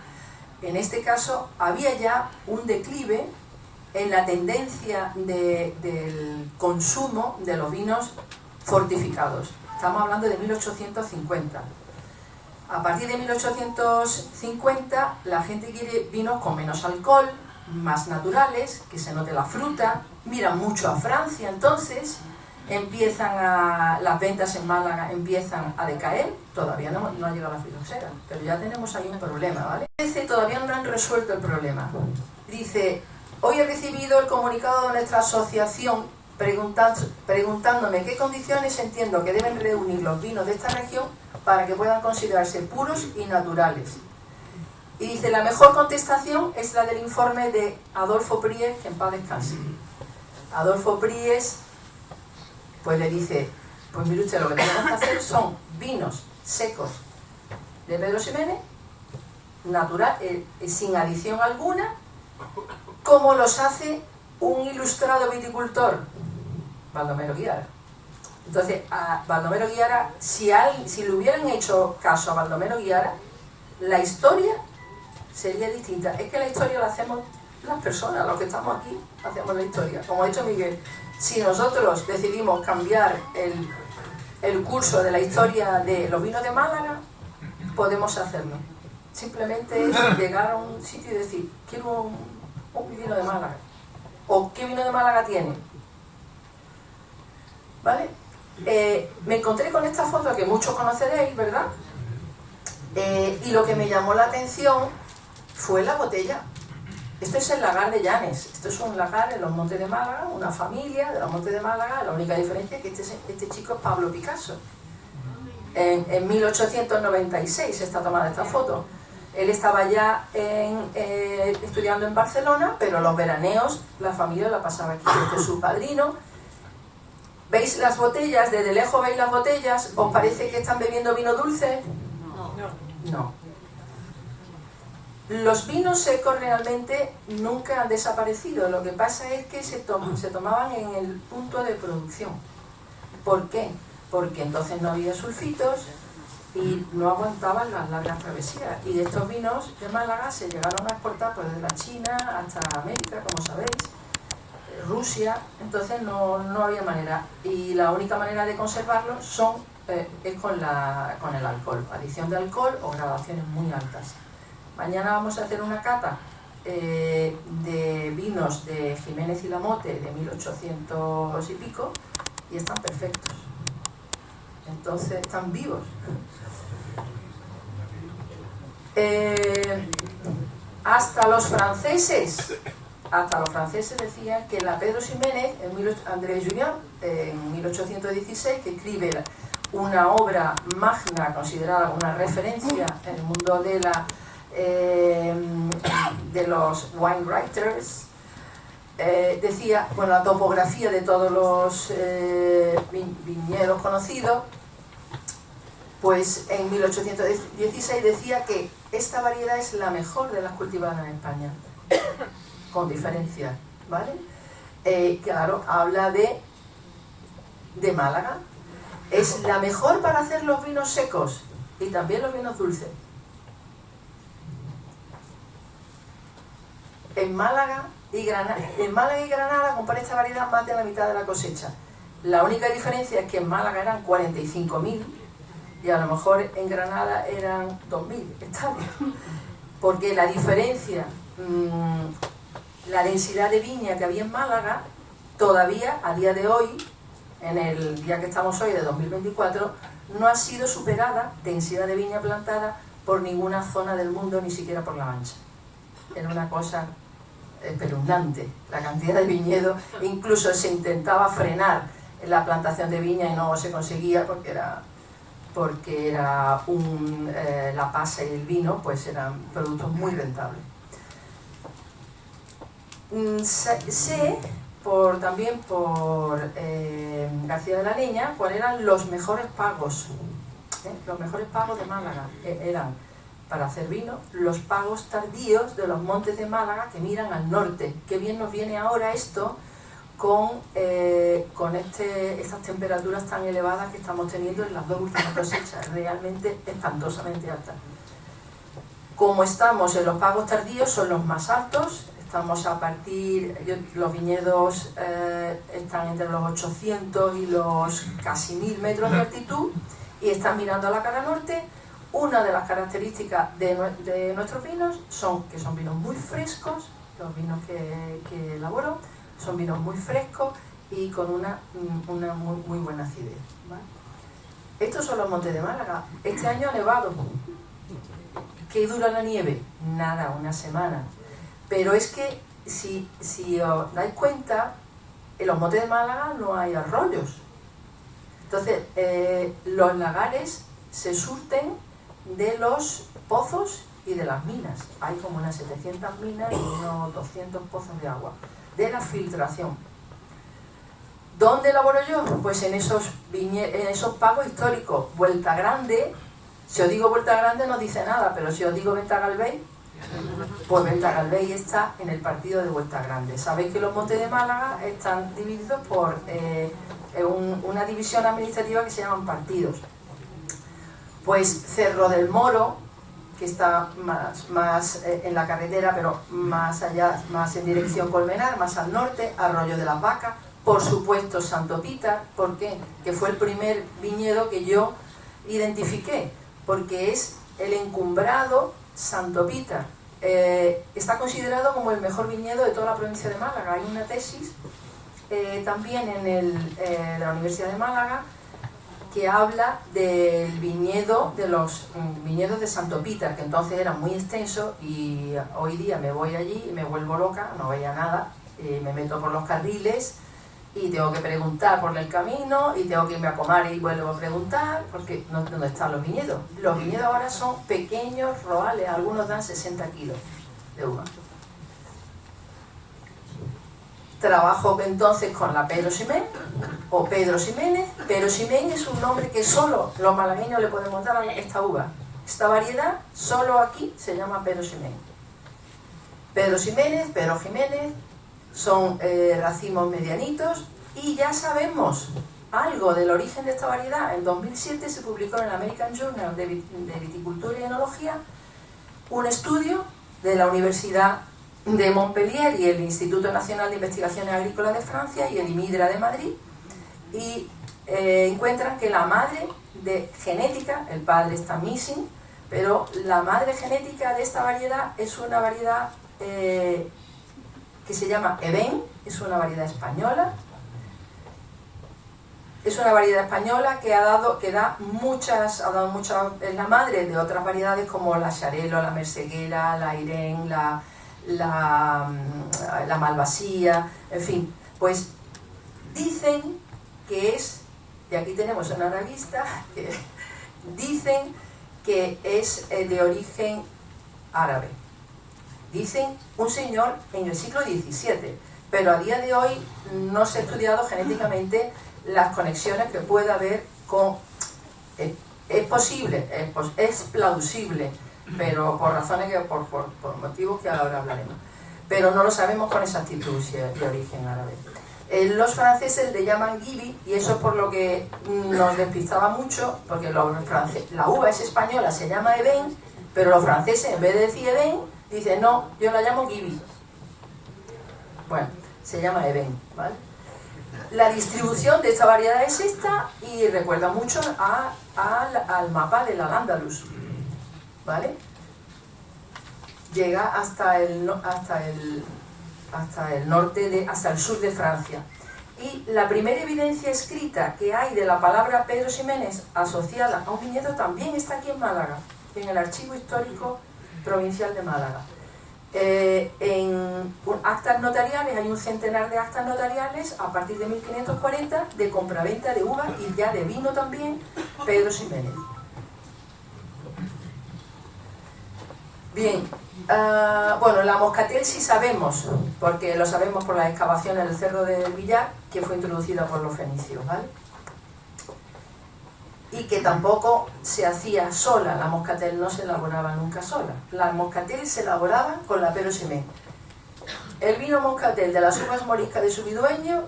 En este caso había ya un declive en la tendencia del consumo de los vinos fortificados. Estamos hablando de 1850. A partir de 1850 la gente quiere vinos con menos alcohol, más naturales, que se note la fruta, miran mucho a Francia, entonces las ventas en Málaga empiezan a decaer. Todavía no ha llegado la filoxera, pero ya tenemos ahí un problema, ¿vale? Todavía no han resuelto el problema. Dice: hoy he recibido el comunicado de nuestra asociación preguntándome qué condiciones entiendo que deben reunir los vinos de esta región para que puedan considerarse puros y naturales. Y dice: la mejor contestación es la del informe de Adolfo Pries, que en paz descanse. Adolfo Pries pues le dice: pues mire usted, lo que tenemos que hacer son vinos secos de Pedro Ximénez, natural, sin adición alguna, como los hace un ilustrado viticultor, Baldomero Guiara. Entonces, a Baldomero Guiara, si le hubieran hecho caso a Baldomero Guiara, la historia sería distinta. Es que la historia la hacemos las personas, los que estamos aquí, hacemos la historia. Como ha dicho Miguel, si nosotros decidimos cambiar el curso de la historia de los vinos de Málaga, podemos hacerlo. Simplemente es llegar a un sitio y decir: quiero un vino de Málaga. ¿O qué vino de Málaga tiene? ¿Vale? Me encontré con esta foto que muchos conoceréis, ¿verdad? Y lo que me llamó la atención fue la botella. Esto es el lagar de Llanes. Esto es un lagar en los Montes de Málaga, una familia de los Montes de Málaga. La única diferencia es que este chico es Pablo Picasso. En 1896 está tomada esta foto. Él estaba ya estudiando en Barcelona, pero los veraneos la familia la pasaba aquí. Este es su padrino. ¿Veis las botellas? Desde lejos veis las botellas. ¿Os parece que están bebiendo vino dulce? No. Los vinos secos realmente nunca han desaparecido. Lo que pasa es que se tomaban en el punto de producción. ¿Por qué? Porque entonces no había sulfitos y no aguantaban las largas travesías. Y de estos vinos de Málaga se llegaron a exportar pues, desde la China hasta América, como sabéis, Rusia. Entonces no había manera. Y la única manera de conservarlos es con el alcohol, adición de alcohol o gradaciones muy altas. Mañana vamos a hacer una cata de vinos de Jiménez y Lamote de 1800 y pico y están perfectos. Entonces están vivos. Hasta los franceses decían que la Pedro Ximénez, André Julian, en 1816, que escribe una obra magna considerada una referencia en el mundo de los wine writers, decía, bueno, la topografía de todos los viñedos conocidos, pues en 1816 decía que esta variedad es la mejor de las cultivadas en España, con diferencia, ¿vale? Claro, habla de Málaga. Es la mejor para hacer los vinos secos y también los vinos dulces. En Málaga y Granada compara esta variedad más de la mitad de la cosecha. La única diferencia es que en Málaga eran 45.000 y a lo mejor en Granada eran 2.000 hectáreas. Porque la diferencia, la densidad de viña que había en Málaga, todavía a día de hoy en el día que estamos hoy de 2024, no ha sido superada, densidad de viña plantada, por ninguna zona del mundo, ni siquiera por La Mancha. Era una cosa espeluznante, la cantidad de viñedos. Incluso se intentaba frenar la plantación de viña y no se conseguía porque era la pasa y el vino pues eran productos muy rentables. Sé también por García de la Leña cuáles eran los mejores pagos. Los mejores pagos de Málaga eran, para hacer vino, los pagos tardíos de los montes de Málaga que miran al norte. Qué bien nos viene ahora esto con estas temperaturas tan elevadas que estamos teniendo en las dos últimas cosechas, realmente espantosamente altas. Como estamos en los pagos tardíos, son los más altos. Estamos los viñedos están entre los 800 y los casi 1000 metros de altitud y están mirando a la cara norte. Una de las características de nuestros vinos son que son vinos muy frescos, los vinos que elaboro son vinos muy frescos y con una muy buena acidez, ¿vale? Estos son los montes de Málaga. Este año ha nevado. ¿Qué dura la nieve? Nada, una semana. Pero es que, si os dais cuenta, en los montes de Málaga no hay arroyos. Entonces, los lagares se surten de los pozos y de las minas. Hay como unas 700 minas y unos 200 pozos de agua. De la filtración. ¿Dónde elaboro yo? Pues en esos pagos históricos. Vuelta Grande, si os digo Vuelta Grande no dice nada, pero si os digo Venta Galvey, pues Venta Galvey está en el partido de Vuelta Grande. Sabéis que los montes de Málaga están divididos por una división administrativa que se llaman partidos. Pues Cerro del Moro, que está más en la carretera, pero más allá, más en dirección Colmenar, más al norte, Arroyo de las Vacas, por supuesto Santo Pítar. ¿Por qué? Que fue el primer viñedo que yo identifiqué, porque es el encumbrado Santo Pítar. Está considerado como el mejor viñedo de toda la provincia de Málaga. Hay una tesis también en la Universidad de Málaga que habla del viñedo, de los viñedos de Santo Pítar, que entonces era muy extenso, y hoy día me voy allí y me vuelvo loca, no veía nada, me meto por los carriles y tengo que preguntar por el camino y tengo que irme a comer y vuelvo a preguntar, porque ¿dónde están los viñedos? Los viñedos ahora son pequeños roales, algunos dan 60 kilos de uva. Trabajo entonces con la Pedro Ximénez, o Pedro Ximénez. Pedro Ximénez es un nombre que solo los malagueños le podemos dar a esta uva. Esta variedad, solo aquí, se llama Pedro Ximénez. Pedro Ximénez, Pedro Jiménez, son racimos medianitos, y ya sabemos algo del origen de esta variedad. En 2007 se publicó en el American Journal de Viticultura y Enología un estudio de la Universidad de Montpellier y el Instituto Nacional de Investigaciones Agrícolas de Francia y el IMIDRA de Madrid, y encuentran que la madre genética, el padre está missing, pero la madre genética de esta variedad es una variedad que se llama Eben, es una variedad española. Es una variedad española que ha dado muchas, es la madre de otras variedades como la Xarel·lo, la Merceguera, la Irene, la Malvasía, en fin. Pues dicen que es, y aquí tenemos una revista, que dicen que es de origen árabe. Dicen un señor en el siglo XVII, pero a día de hoy no se ha estudiado genéticamente las conexiones que pueda haber con... Es posible, es plausible, pero por razones por motivos que ahora hablaremos. Pero no lo sabemos con exactitud si es de origen árabe. Los franceses le llaman Gibi, y eso es por lo que nos despistaba mucho, porque la uva es española, se llama Eben, pero los franceses en vez de decir Eben, dicen no, yo la llamo Gibi. Bueno, se llama Eben, ¿vale? La distribución de esta variedad es esta, y recuerda mucho al mapa del Al-Ándalus, ¿vale? Llega hasta el norte hasta el sur de Francia. Y la primera evidencia escrita que hay de la palabra Pedro Ximénez asociada a un viñedo también está aquí en Málaga, en el Archivo Histórico Provincial de Málaga. En actas notariales, hay un centenar de actas notariales a partir de 1540 de compraventa de uva y ya de vino también, Pedro Ximénez. Bien, bueno, la moscatel sí sabemos, porque lo sabemos por las excavaciones del Cerro del Villar, que fue introducida por los fenicios, ¿vale? Y que tampoco se hacía sola, la moscatel no se elaboraba nunca sola. La moscatel se elaboraba con la Pedro Ximénez. El vino moscatel de las uvas moriscas de Subidueño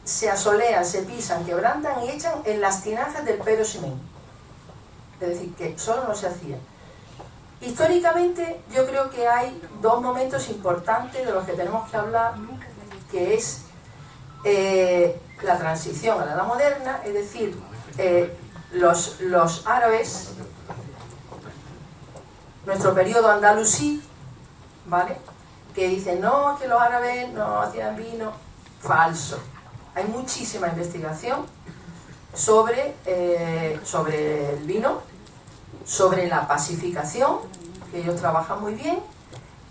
se asolean, se pisan, quebrantan y echan en las tinajas del Pedro Ximénez. Es decir, que solo no se hacía. Históricamente yo creo que hay dos momentos importantes de los que tenemos que hablar, que es la transición a la edad moderna, es decir, los árabes, nuestro periodo andalusí, ¿vale? Que dicen, no, que los árabes no hacían vino. Falso. Hay muchísima investigación sobre el vino, sobre la pacificación, que ellos trabajan muy bien.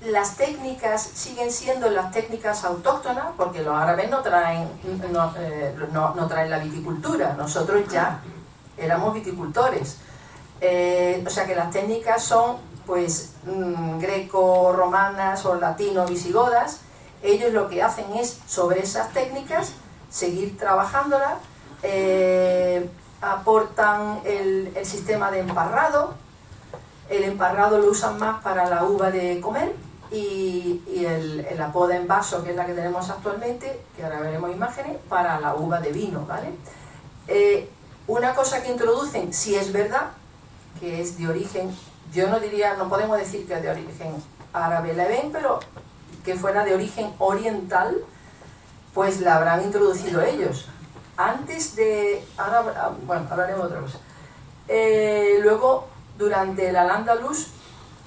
Las técnicas siguen siendo las técnicas autóctonas, porque los árabes no traen la viticultura, nosotros ya éramos viticultores. O sea que las técnicas son pues greco-romanas o latino-visigodas. Ellos lo que hacen es, sobre esas técnicas, seguir trabajándolas. Aportan el sistema de emparrado. El emparrado lo usan más para la uva de comer, y la poda en vaso, que es la que tenemos actualmente, que ahora veremos imágenes, para la uva de vino, ¿vale? Una cosa que introducen, si es verdad, que es de origen, yo no diría, no podemos decir que es de origen árabe la ven, pero que fuera de origen oriental, pues la habrán introducido ellos. Antes de... bueno, hablaremos de otra cosa. Luego, durante el Al-Ándalus,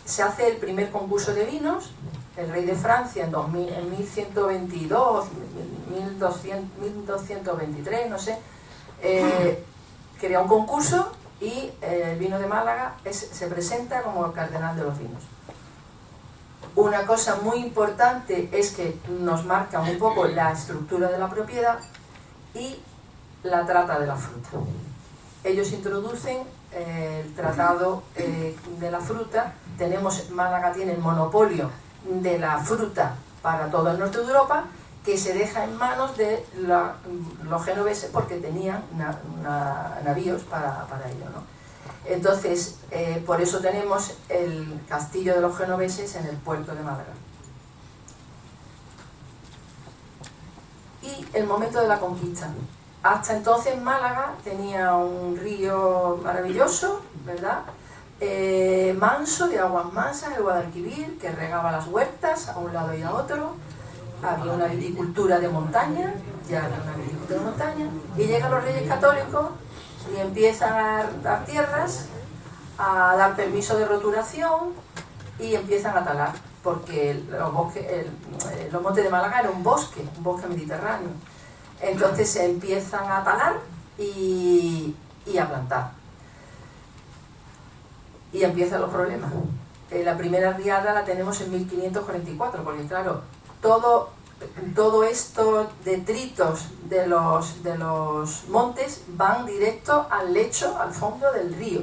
se hace el primer concurso de vinos. El rey de Francia en 1122, 1223, no sé, crea un concurso y el vino de Málaga se presenta como el cardenal de los vinos. Una cosa muy importante es que nos marca un poco la estructura de la propiedad y la trata de la fruta. Ellos introducen el tratado de la fruta. Málaga tiene el monopolio de la fruta para todo el norte de Europa, que se deja en manos de los genoveses porque tenían navíos para ello, ¿no? Entonces, por eso tenemos el castillo de los genoveses en el puerto de Málaga. Y el momento de la conquista. Hasta entonces Málaga tenía un río maravilloso, ¿verdad? Manso, de aguas mansas, el Guadalquivir, que regaba las huertas a un lado y a otro. Había una viticultura de montaña, y llegan los reyes católicos y empiezan a dar tierras, a dar permiso de roturación y empiezan a talar, porque los montes de Málaga era un bosque mediterráneo. Entonces se empiezan a talar y a plantar. Y empiezan los problemas. La primera riada la tenemos en 1544, porque claro, todo estos detritos de los montes van directo al lecho, al fondo del río.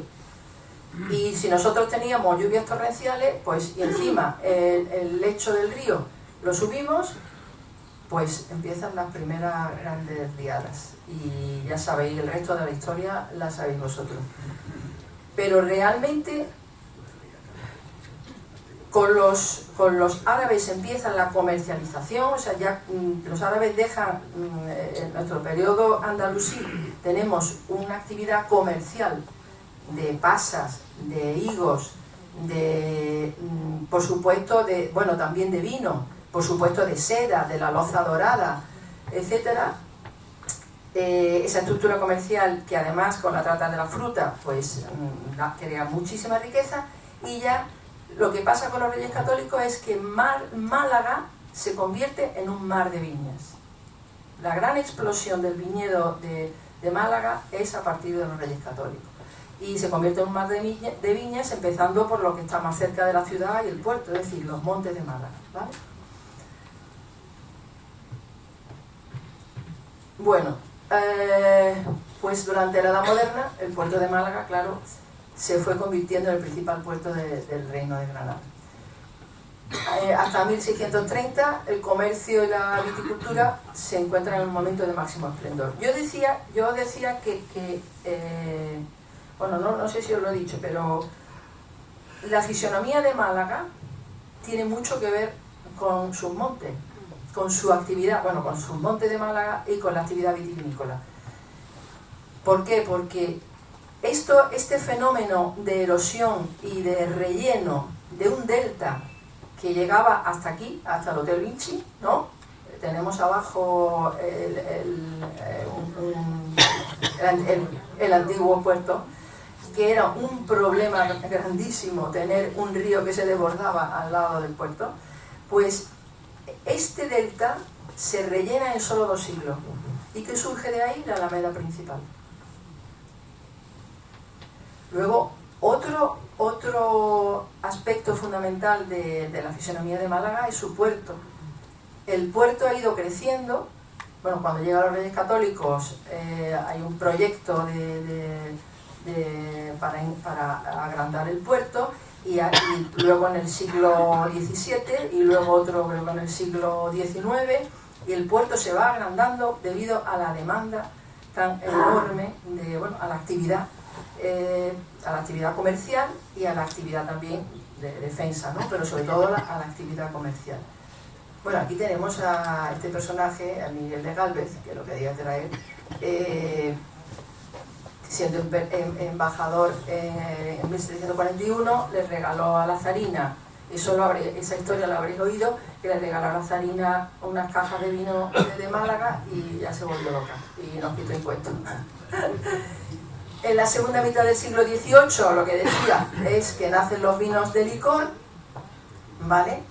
Y si nosotros teníamos lluvias torrenciales, pues y encima el lecho del río lo subimos, pues empiezan las primeras grandes riadas. Y ya sabéis, el resto de la historia la sabéis vosotros. Pero realmente con los árabes empieza la comercialización, o sea, ya los árabes dejan, en nuestro periodo andalusí, tenemos una actividad comercial de pasas, de higos, por supuesto, también de vino, por supuesto de seda, de la loza dorada, etcétera. Esa estructura comercial que además con la trata de la fruta pues crea muchísima riqueza. Y ya lo que pasa con los reyes católicos es que Málaga se convierte en un mar de viñas. La gran explosión del viñedo de Málaga es a partir de los Reyes Católicos. Y se convierte en un mar de viñas, empezando por lo que está más cerca de la ciudad y el puerto, es decir, los montes de Málaga, ¿vale? Bueno, pues durante la Edad Moderna, el puerto de Málaga, claro, se fue convirtiendo en el principal puerto del Reino de Granada. Hasta 1630 el comercio y la viticultura se encuentran en un momento de máximo esplendor. Yo decía que bueno, no sé si os lo he dicho, pero la fisonomía de Málaga tiene mucho que ver con sus montes, con su actividad, bueno, con sus montes de Málaga y con la actividad vitivinícola. ¿Por qué? Porque este fenómeno de erosión y de relleno de un delta que llegaba hasta aquí, hasta el Hotel Vinci, ¿no? Tenemos abajo el antiguo puerto, que era un problema grandísimo tener un río que se desbordaba al lado del puerto. Pues este delta se rellena en solo 2 siglos. ¿Y qué surge de ahí? La alameda principal. Luego, otro aspecto fundamental de la fisonomía de Málaga es su puerto. El puerto ha ido creciendo. Bueno, cuando llegan los Reyes Católicos hay un proyecto para agrandar el puerto, y luego en el siglo XVII y luego otro creo que en el siglo XIX, y el puerto se va agrandando debido a la demanda tan enorme a la actividad comercial y a la actividad también de defensa, ¿no? Pero sobre todo a la actividad comercial. Bueno, aquí tenemos a este personaje, a Miguel de Gálvez, que lo quería traer, siendo embajador en 1741, le regaló a la zarina, esa historia la habréis oído, que le regaló a la zarina unas cajas de vino de Málaga y ya se volvió loca y nos quitó impuestos. En la segunda mitad del siglo XVIII, lo que decía es que nacen los vinos de licor, ¿vale?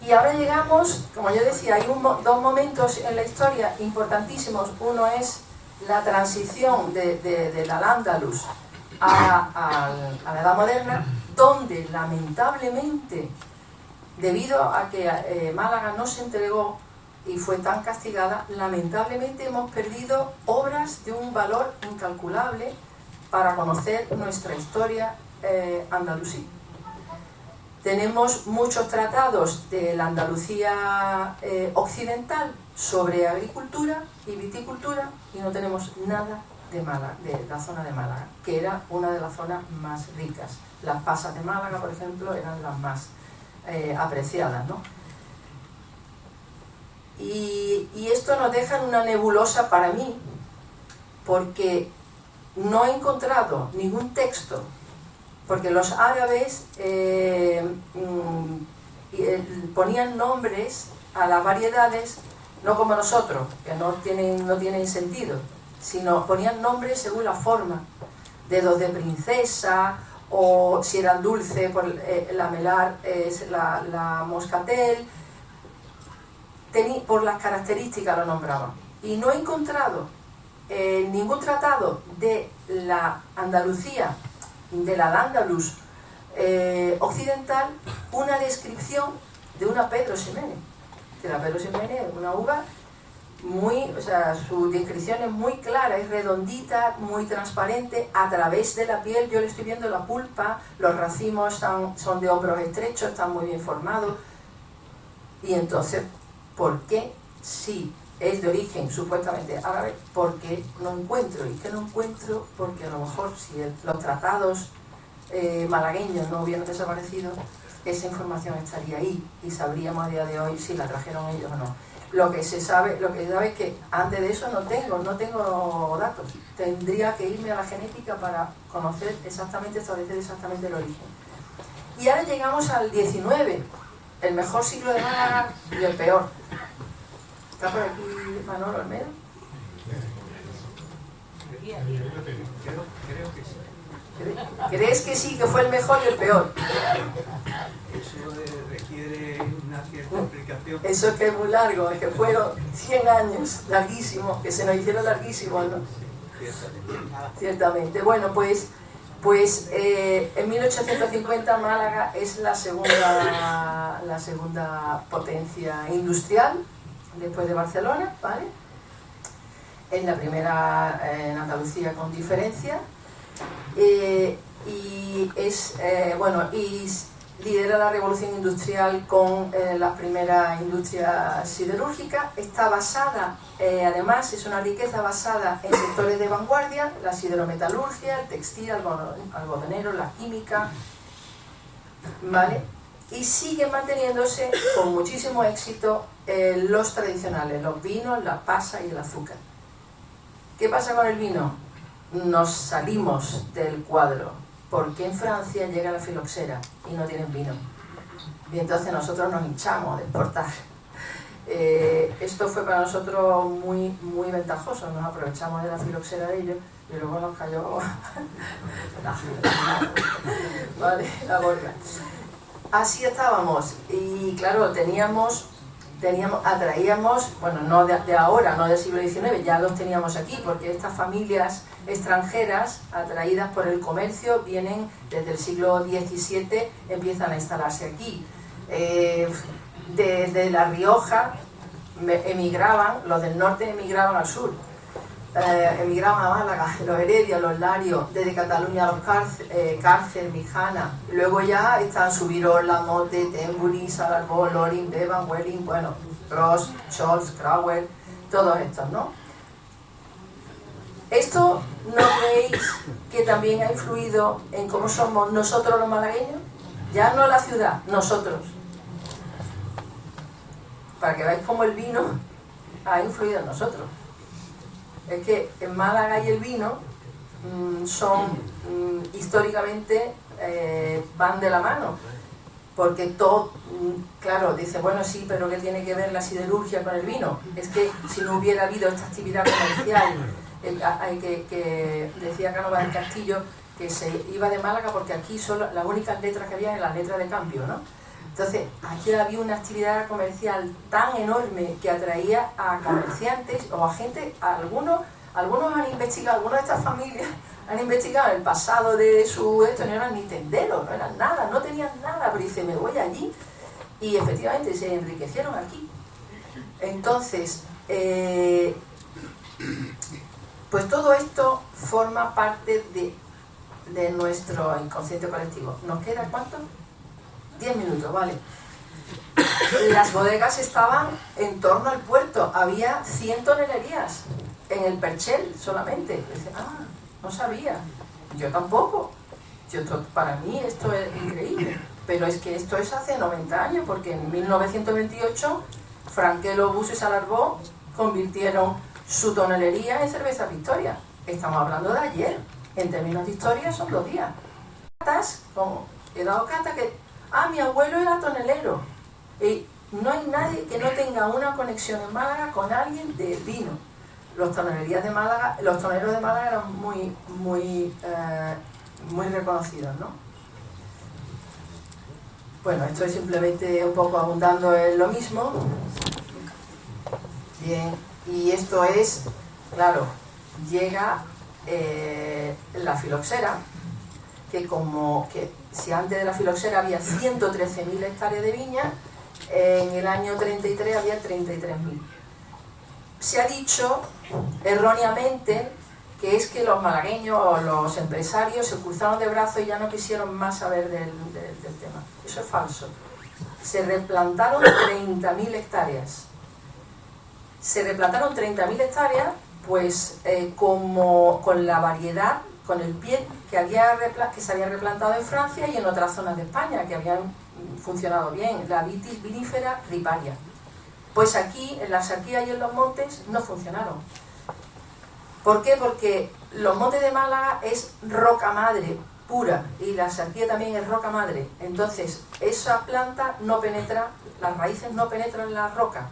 Y ahora llegamos, como yo decía, hay dos momentos en la historia importantísimos. Uno es la transición del Al-Ándalus a la Edad Moderna, donde lamentablemente, debido a que Málaga no se entregó y fue tan castigada, lamentablemente hemos perdido obras de un valor incalculable para conocer nuestra historia andalusí. Tenemos muchos tratados de la Andalucía occidental sobre agricultura y viticultura, y no tenemos nada de Málaga, de la zona de Málaga, que era una de las zonas más ricas. Las pasas de Málaga, por ejemplo, eran las más apreciadas, ¿no? Y esto nos deja en una nebulosa para mí, porque no he encontrado ningún texto, porque los árabes ponían nombres a las variedades, no como nosotros, que no tienen sentido, sino ponían nombres según la forma, dedos de princesa, o si eran dulce, por la melar es la moscatel, por las características lo nombraban. Y no he encontrado ningún tratado de la Andalucía, del Al-Ándalus occidental, una descripción de una Pedro Ximénez. Que la Pedro Ximénez es una uva su descripción es muy clara, es redondita, muy transparente, a través de la piel. Yo le estoy viendo la pulpa, los racimos son de hombros estrechos, están muy bien formados. Y entonces, ¿por qué, si es de origen supuestamente árabe, por qué no encuentro? Y que no encuentro porque a lo mejor si los tratados malagueños no hubieran desaparecido, esa información estaría ahí y sabríamos a día de hoy si la trajeron ellos o no. Lo que se sabe es que antes de eso no tengo datos. Tendría que irme a la genética para conocer exactamente, establecer exactamente el origen. Y ahora llegamos al 19, el mejor siglo de Málaga y el peor. ¿Está por aquí Manolo Olmedo? Creo que sí. ¿Crees que sí, que fue el mejor y el peor? Eso requiere una cierta explicación. Eso es que es muy largo, es que fueron 100 años larguísimos, que se nos hicieron larguísimos, ¿no? Ciertamente. Bueno, pues en 1850 Málaga es la segunda potencia industrial después de Barcelona, ¿vale? Es la primera en Andalucía con diferencia, y lidera la revolución industrial con la primera industria siderúrgica. Está basada, además es una riqueza basada en sectores de vanguardia: la siderometalurgia, el textil, algodonero, la química, ¿vale? Y sigue manteniéndose con muchísimo éxito los tradicionales, los vinos, la pasa y el azúcar. ¿Qué pasa con el vino? Nos salimos del cuadro, porque en Francia llega la filoxera y no tienen vino. Y entonces nosotros nos hinchamos de exportar. Esto fue para nosotros muy, muy ventajoso, nos aprovechamos de la filoxera de ellos y luego nos cayó la borga. Así estábamos, y claro, atraíamos, bueno, no de ahora, no del siglo XIX, ya los teníamos aquí, porque estas familias extranjeras atraídas por el comercio vienen desde el siglo XVII, empiezan a instalarse aquí. Desde La Rioja emigraban, los del norte emigraban al sur, emigraban a Málaga, los Heredia, los Larios, desde Cataluña los Cárcel, Mijana, luego ya están Subirola, Mote, Tembury, Salarbo, Loring, Bevan, Welling, bueno, Ross, Scholz, Crauer, todos estos, ¿no? Esto, ¿no veis que también ha influido en cómo somos nosotros los malagueños? Ya no la ciudad, nosotros. Para que veáis cómo el vino ha influido en nosotros. Es que en Málaga y el vino históricamente van de la mano, porque todo, claro, dice, bueno, sí, pero ¿qué tiene que ver la siderurgia con el vino? Es que si no hubiera habido esta actividad comercial, que decía Cánovas del Castillo, que se iba de Málaga porque aquí solo las únicas letras que había eran las letras de cambio, ¿no? Entonces, aquí había una actividad comercial tan enorme que atraía a comerciantes o a gente, algunos han investigado, algunas de estas familias han investigado el pasado de esto, no eran ni tenderos, no eran nada, no tenían nada, pero dice, me voy allí, y efectivamente se enriquecieron aquí. Entonces, pues todo esto forma parte de nuestro inconsciente colectivo. ¿Nos queda cuánto? 10 minutos, vale. Las bodegas estaban en torno al puerto, había 100 tonelerías en el Perchel solamente. Dice, no sabía, yo tampoco. Para mí esto es increíble, pero es que esto es hace 90 años, porque en 1928 Franquelo, Buso y Salarbó convirtieron su tonelería en Cerveza Victoria. Estamos hablando de ayer, en términos de historia son 2 días. Catas, como he dado cata que mi abuelo era tonelero, y no hay nadie que no tenga una conexión en Málaga con alguien de vino. Los toneros de Málaga eran muy reconocidos, ¿no? Bueno, estoy simplemente un poco abundando en lo mismo. Bien, y esto es, claro, llega la filoxera, que si antes de la filoxera había 113.000 hectáreas de viña, en el año 33 había 33.000. Se ha dicho erróneamente que es que los malagueños o los empresarios se cruzaron de brazos y ya no quisieron más saber del tema. Eso es falso. Se replantaron 30.000 hectáreas. Se replantaron 30.000 hectáreas, pues como con la variedad, con el pie que se había replantado en Francia y en otras zonas de España que habían funcionado bien, la vitis vinífera riparia. Pues aquí, en la Sarquía y en los montes, no funcionaron. ¿Por qué? Porque los montes de Málaga es roca madre pura y la Sarquía también es roca madre. Entonces, esa planta no penetra, las raíces no penetran en la roca.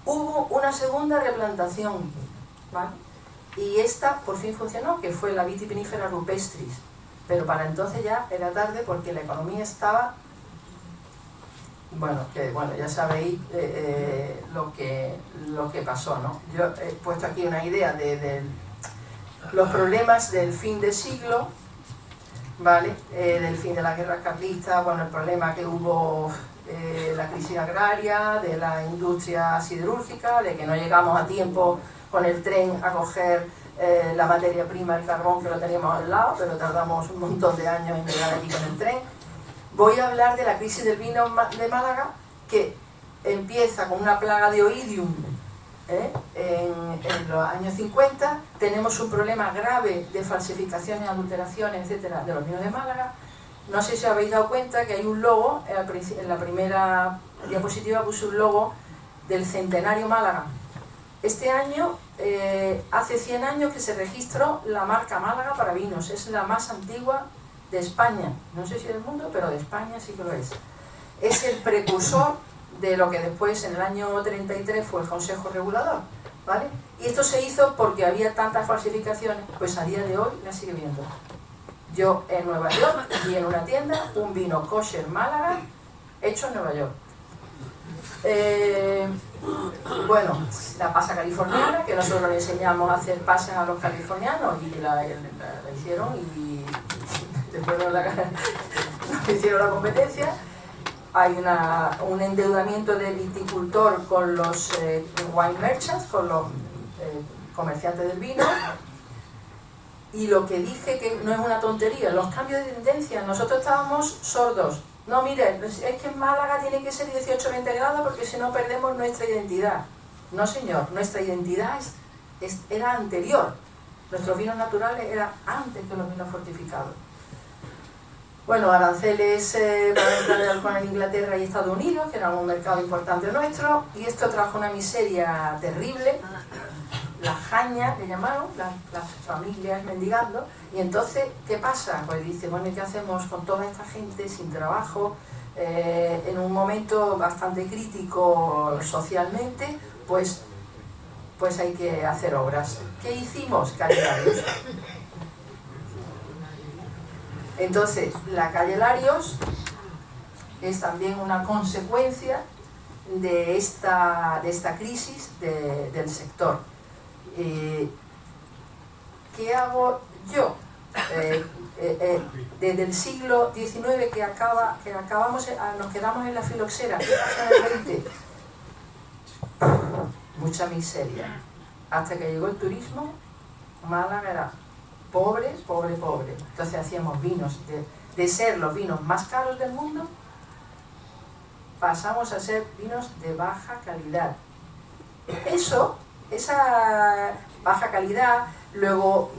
Hubo una segunda replantación, ¿vale? Y esta por fin funcionó, que fue la vitivinífera rupestris, pero para entonces ya era tarde porque la economía estaba bueno, ya sabéis lo que pasó, ¿no? Yo he puesto aquí una idea de los problemas del fin de siglo, ¿vale? Del fin de la guerra carlista, bueno, el problema que hubo, la crisis agraria, de la industria siderúrgica, de que no llegamos a tiempo con el tren a coger la materia prima, el carbón, que lo teníamos al lado, pero tardamos un montón de años en llegar aquí con el tren. Voy a hablar de la crisis del vino de Málaga, que empieza con una plaga de oidium en los años 50. Tenemos un problema grave de falsificaciones, adulteraciones, etcétera, de los vinos de Málaga. No sé si os habéis dado cuenta que hay un logo, en la primera diapositiva puse un logo del centenario Málaga. Este año, hace 100 años que se registró la marca Málaga para vinos, es la más antigua de España, no sé si del mundo, pero de España sí que lo es. Es el precursor de lo que después, en el año 33, fue el Consejo Regulador, ¿vale? Y esto se hizo porque había tantas falsificaciones, pues a día de hoy la sigue viendo. Yo en Nueva York vi en una tienda un vino kosher Málaga hecho en Nueva York. Bueno, la pasa californiana, que nosotros le enseñamos a hacer pasas a los californianos y la hicieron y después nos hicieron la competencia. Hay un endeudamiento del viticultor con los wine merchants, con los comerciantes del vino. Y lo que dije que no es una tontería, los cambios de tendencia, nosotros estábamos sordos. No, mire, es que en Málaga tiene que ser 18-20 grados porque si no perdemos nuestra identidad. No, señor, nuestra identidad era anterior. Nuestros vinos naturales eran antes que los vinos fortificados. Bueno, aranceles para entrar de alcohol en Inglaterra y Estados Unidos, que era un mercado importante nuestro, y esto trajo una miseria terrible. La jaña, le llamaron, las familias mendigando, y entonces, ¿qué pasa? Pues dice, bueno, ¿qué hacemos con toda esta gente sin trabajo, en un momento bastante crítico socialmente? Pues hay que hacer obras. ¿Qué hicimos? Calle Larios. Entonces, la calle Larios es también una consecuencia de esta crisis del sector. ¿Qué hago yo? Desde el siglo XIX nos quedamos en la filoxera, ¿qué pasa en el 20? Mucha miseria. Hasta que llegó el turismo, Málaga era pobre. Entonces hacíamos vinos, de ser los vinos más caros del mundo, pasamos a ser vinos de baja calidad. Esa baja calidad, luego,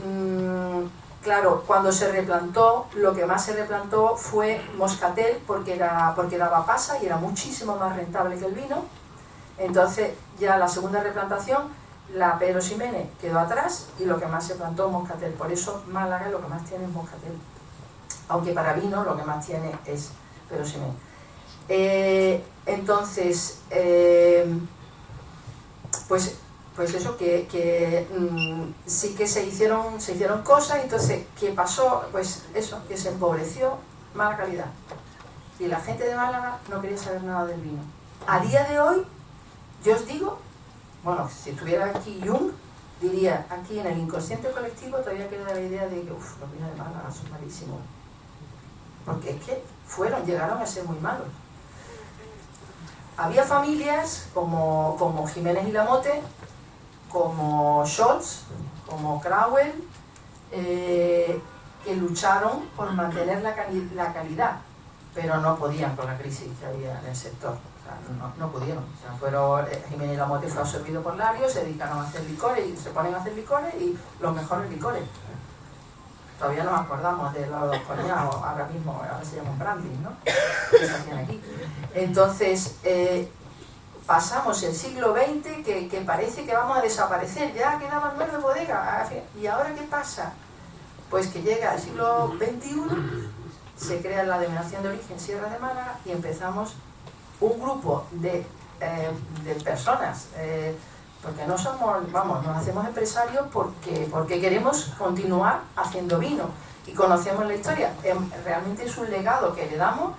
claro, cuando se replantó, lo que más se replantó fue moscatel, porque daba pasa y era muchísimo más rentable que el vino. Entonces, ya la segunda replantación, la Pedro Ximénez quedó atrás y lo que más se plantó moscatel. Por eso Málaga lo que más tiene es moscatel. Aunque para vino lo que más tiene es Pedro Ximénez. Entonces, pues eso, que sí que se hicieron cosas. Entonces, ¿qué pasó? Pues eso, que se empobreció, mala calidad. Y la gente de Málaga no quería saber nada del vino. A día de hoy, yo os digo, bueno, si estuviera aquí Jung, diría, aquí en el inconsciente colectivo todavía queda la idea de que los vinos de Málaga son malísimos. Porque es que llegaron a ser muy malos. Había familias como Jiménez y Lamote, como Scholz, como Crauel, que lucharon por mantener la calidad, pero no podían con la crisis que había en el sector. O sea, no pudieron. O sea, Jiménez y Lamote fue absorbido por Larios, se dedicaron a hacer licores y se ponen a hacer licores y los mejores licores. Todavía nos acordamos de los coñados, ahora se llaman brandy, ¿no? Que se hacían aquí. Entonces, pasamos el siglo XX que parece que vamos a desaparecer, ya quedaban 9 bodegas. ¿Y ahora qué pasa? Pues que llega el siglo XXI, se crea la denominación de origen Sierra de Málaga y empezamos un grupo de personas, porque no somos, nos hacemos empresarios porque queremos continuar haciendo vino y conocemos la historia. Realmente es un legado que le damos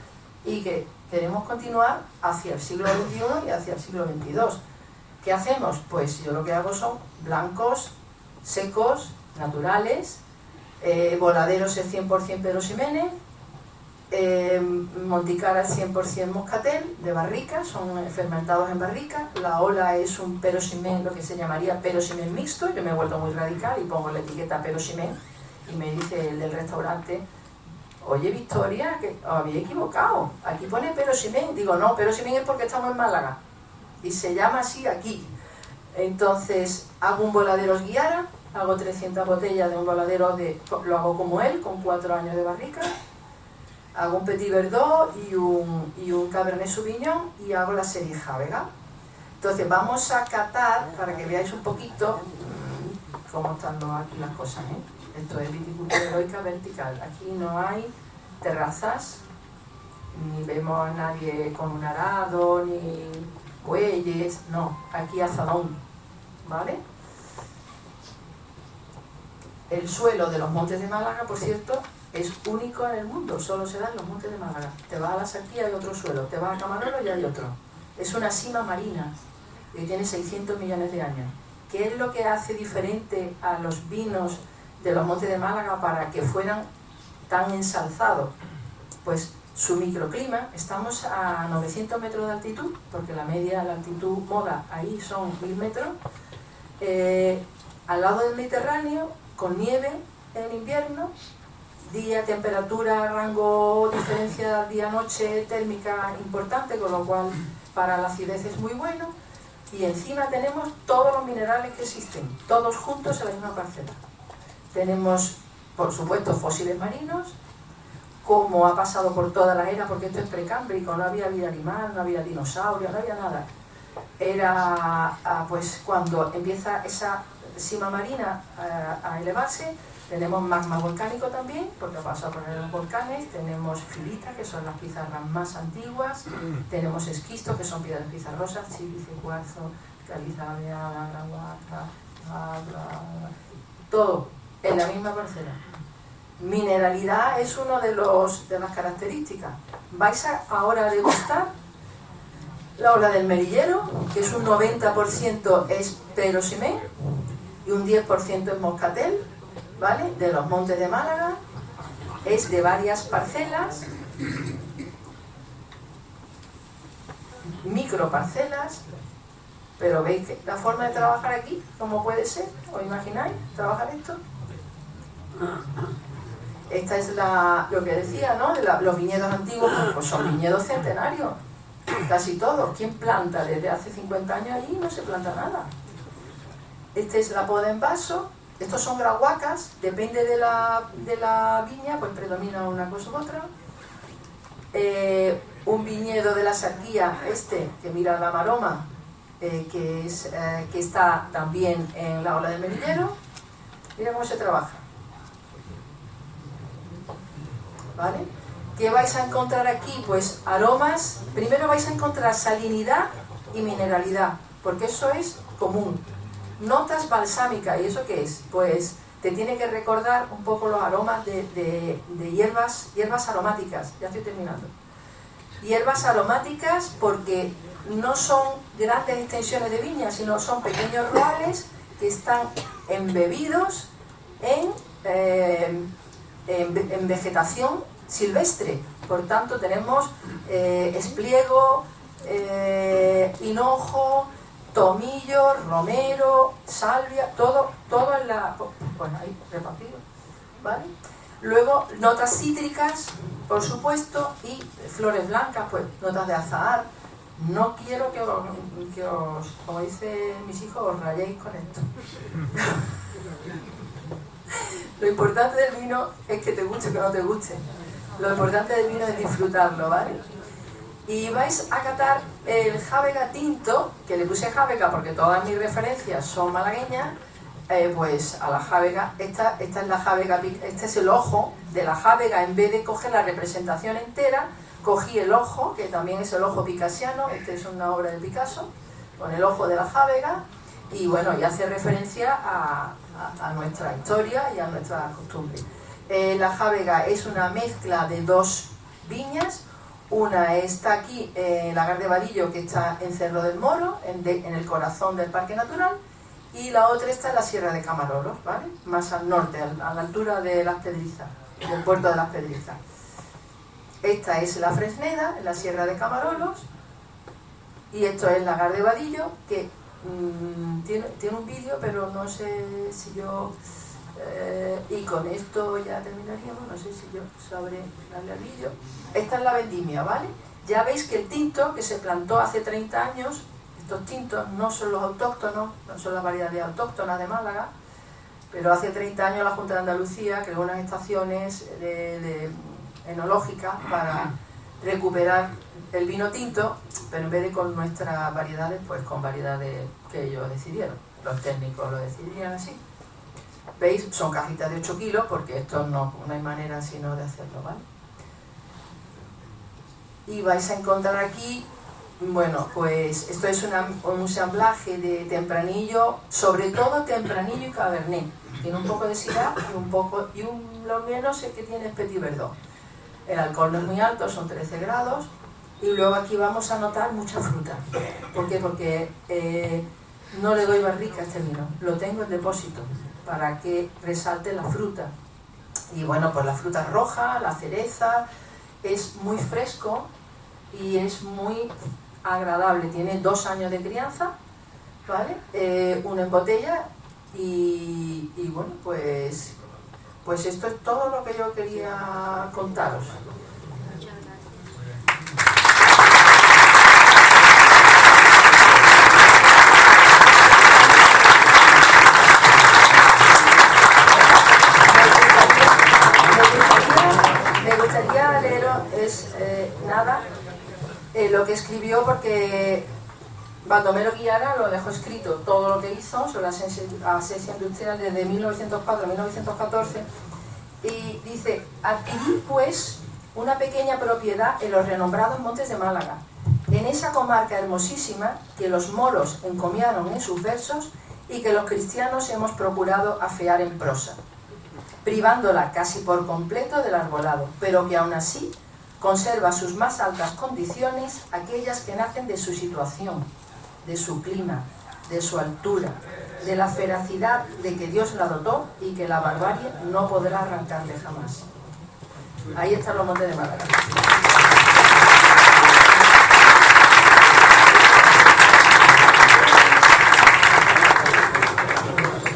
y que queremos continuar hacia el siglo XXI y hacia el siglo XXII. ¿Qué hacemos? Pues yo lo que hago son blancos, secos, naturales, voladeros el 100% Pero Ximénez, Monticara 100% Moscatel, de barrica, son fermentados en barrica. La ola es un Pero Ximénez, lo que se llamaría Pero Ximénez mixto. Yo me he vuelto muy radical y pongo la etiqueta Pero Ximénez y me dice el del restaurante: oye, Victoria, que os habéis equivocado, aquí pone Pero Ximénez. Digo, no, Pero Ximénez es porque estamos en Málaga y se llama así aquí. Entonces hago un voladero Guiara, hago 300 botellas de un voladero, lo hago como él, con 4 años de barrica. Hago un Petit Verdot y un Cabernet Sauvignon y hago la serie Jávega. Entonces vamos a catar, para que veáis un poquito cómo están aquí las cosas, ¿eh? Esto es viticultura heroica vertical. Aquí no hay terrazas, ni vemos a nadie con un arado, ni bueyes, no, aquí azadón, ¿vale? El suelo de los Montes de Málaga, por cierto, es único en el mundo, solo se da en los Montes de Málaga. Te vas a la Sarquía y hay otro suelo, te vas a Camarolo y hay otro. Es una sima marina que tiene 600 millones de años. ¿Qué es lo que hace diferente a los vinos de los Montes de Málaga para que fueran tan ensalzados? Pues su microclima. Estamos a 900 metros de altitud, porque la media de la altitud moda ahí son 1000 metros, al lado del Mediterráneo, con nieve en invierno, día, temperatura, rango, diferencia día-noche térmica importante, con lo cual para la acidez es muy bueno, y encima tenemos todos los minerales que existen, todos juntos en la misma parcela. Tenemos, por supuesto, fósiles marinos, como ha pasado por toda la era, porque esto es precámbrico, no había vida animal, no había dinosaurios, no había nada. Era pues cuando empieza esa cima marina a elevarse, tenemos magma volcánico también, porque pasa por los volcanes, tenemos filitas, que son las pizarras más antiguas, tenemos esquistos, que son piedras pizarrosas, sílice, cuarzo, caliza, grauata, todo en la misma parcela. Mineralidad es una de las características. Vais ahora a degustar la ola del Merillero, que es un 90% es Pero Ximénez y un 10% es Moscatel, ¿vale? De los Montes de Málaga, es de varias parcelas, microparcelas, pero veis que la forma de trabajar aquí, ¿cómo puede ser? ¿Os imagináis trabajar esto? Esta es lo que decía, ¿no? Los viñedos antiguos, pues son viñedos centenarios, casi todos. ¿Quién planta desde hace 50 años allí? No se planta nada. Esta es la poda en vaso. Estos son grahuacas, depende de la viña, pues predomina una cosa u otra. Un viñedo de la Sarquía, que mira la Maroma, que está también en la ola del Merillero. Mira cómo se trabaja. ¿Vale? ¿Qué vais a encontrar aquí? Pues aromas. Primero vais a encontrar salinidad y mineralidad, porque eso es común. Notas balsámicas, ¿y eso qué es? Pues te tiene que recordar un poco los aromas de hierbas aromáticas. Ya estoy terminando. Hierbas aromáticas porque no son grandes extensiones de viña, sino son pequeños roales que están embebidos en vegetación silvestre. Por tanto tenemos espliego, hinojo, tomillo, romero, salvia, todo en la... bueno, ahí repartido, ¿vale? Luego notas cítricas, por supuesto, y flores blancas, pues notas de azahar. No quiero que os, como dicen mis hijos, os rayéis con esto. Lo importante del vino es que te guste o que no te guste. Lo importante del vino es disfrutarlo, ¿vale? Y vais a catar el Jávega tinto, que le puse Jávega porque todas mis referencias son malagueñas, pues a la Jávega, esta es la Jávega, este es el ojo de la Jávega. En vez de coger la representación entera, cogí el ojo, que también es el ojo picasiano, es una obra de Picasso, con el ojo de la Jávega, y bueno, y hace referencia a nuestra historia y a nuestra costumbre. La Jávega es una mezcla de dos viñas, Una está aquí en Lagar de Vadillo, que está en Cerro del Moro, en el corazón del Parque Natural, y la otra está en la Sierra de Camarolos, ¿vale? Más al norte, a la altura de Las Pedrizas, del puerto de Las Pedrizas. Esta es la Fresneda, en la Sierra de Camarolos, y esto es Lagar de Vadillo, que tiene un vídeo, pero no sé si yo... y con esto ya terminaríamos, no sé si yo sabré darle al vídeo. Esta es la vendimia, ¿vale? Ya veis que el tinto que se plantó hace 30 años, estos tintos no son los autóctonos, no son las variedades autóctonas de Málaga, pero hace 30 años la Junta de Andalucía creó unas estaciones enológicas para recuperar el vino tinto, pero en vez de con nuestras variedades, pues con variedades que ellos decidieron. Los técnicos lo decidían así. ¿Veis? Son cajitas de 8 kilos, porque esto no hay manera sino de hacerlo, ¿vale? Y vais a encontrar aquí, bueno, pues esto es un ensamblaje de tempranillo, sobre todo tempranillo y cabernet. Tiene un poco de syrah y lo menos es que tiene petit verdot. El alcohol no es muy alto, son 13 grados. Y luego aquí vamos a notar mucha fruta. ¿Por qué? Porque no le doy barrica a este vino, lo tengo en depósito para que resalte la fruta. Y bueno, pues la fruta roja, la cereza, es muy fresco y es muy agradable. Tiene 2 años de crianza, ¿vale? Uno en botella y bueno, pues esto es todo lo que yo quería contaros. Lo que escribió, porque Baldomero Guiara lo dejó escrito, todo lo que hizo sobre la asepsia industrial desde 1904 a 1914, y dice: adquirí pues una pequeña propiedad en los renombrados montes de Málaga, en esa comarca hermosísima que los moros encomiaron en sus versos y que los cristianos hemos procurado afear en prosa, privándola casi por completo del arbolado, pero que aún así conserva sus más altas condiciones, aquellas que nacen de su situación, de su clima, de su altura, de la feracidad de que Dios la dotó y que la barbarie no podrá arrancarle jamás. Ahí están los montes de Málaga.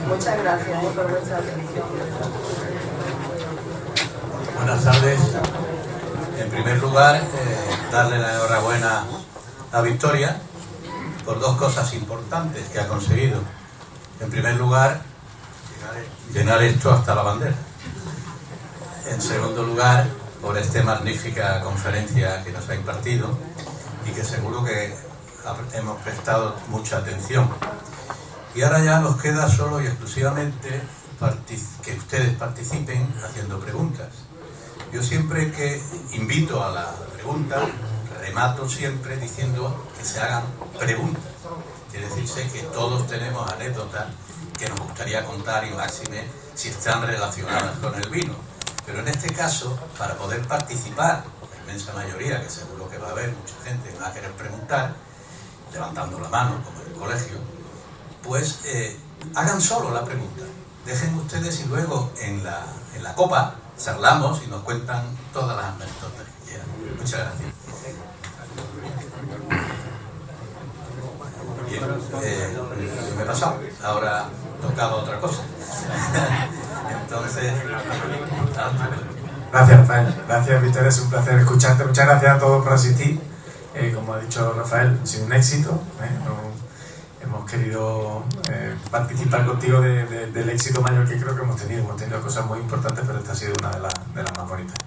Muchas gracias por vuestra atención. Buenas tardes. En primer lugar, darle la enhorabuena a Victoria por 2 cosas importantes que ha conseguido. En primer lugar, llenar esto hasta la bandera. En segundo lugar, por esta magnífica conferencia que nos ha impartido y que seguro que hemos prestado mucha atención. Y ahora ya nos queda solo y exclusivamente que ustedes participen haciendo preguntas. Yo siempre que invito a la pregunta, remato siempre diciendo que se hagan preguntas. Quiere decirse que todos tenemos anécdotas que nos gustaría contar, y máxime si están relacionadas con el vino. Pero en este caso, para poder participar, la inmensa mayoría, que seguro que va a haber mucha gente que va a querer preguntar, levantando la mano, como en el colegio, pues hagan solo la pregunta. Dejen ustedes y luego en la copa charlamos y nos cuentan todas las anécdotas que quieran. Muchas gracias. Bien, me he pasado. Ahora tocaba otra cosa. Entonces... Gracias, Rafael. Gracias, Victoria. Es un placer escucharte. Muchas gracias a todos por asistir. Como ha dicho Rafael, ha sido un éxito. Hemos querido participar contigo del éxito mayor que creo que hemos tenido. Hemos tenido cosas muy importantes, pero esta ha sido una de las más bonitas.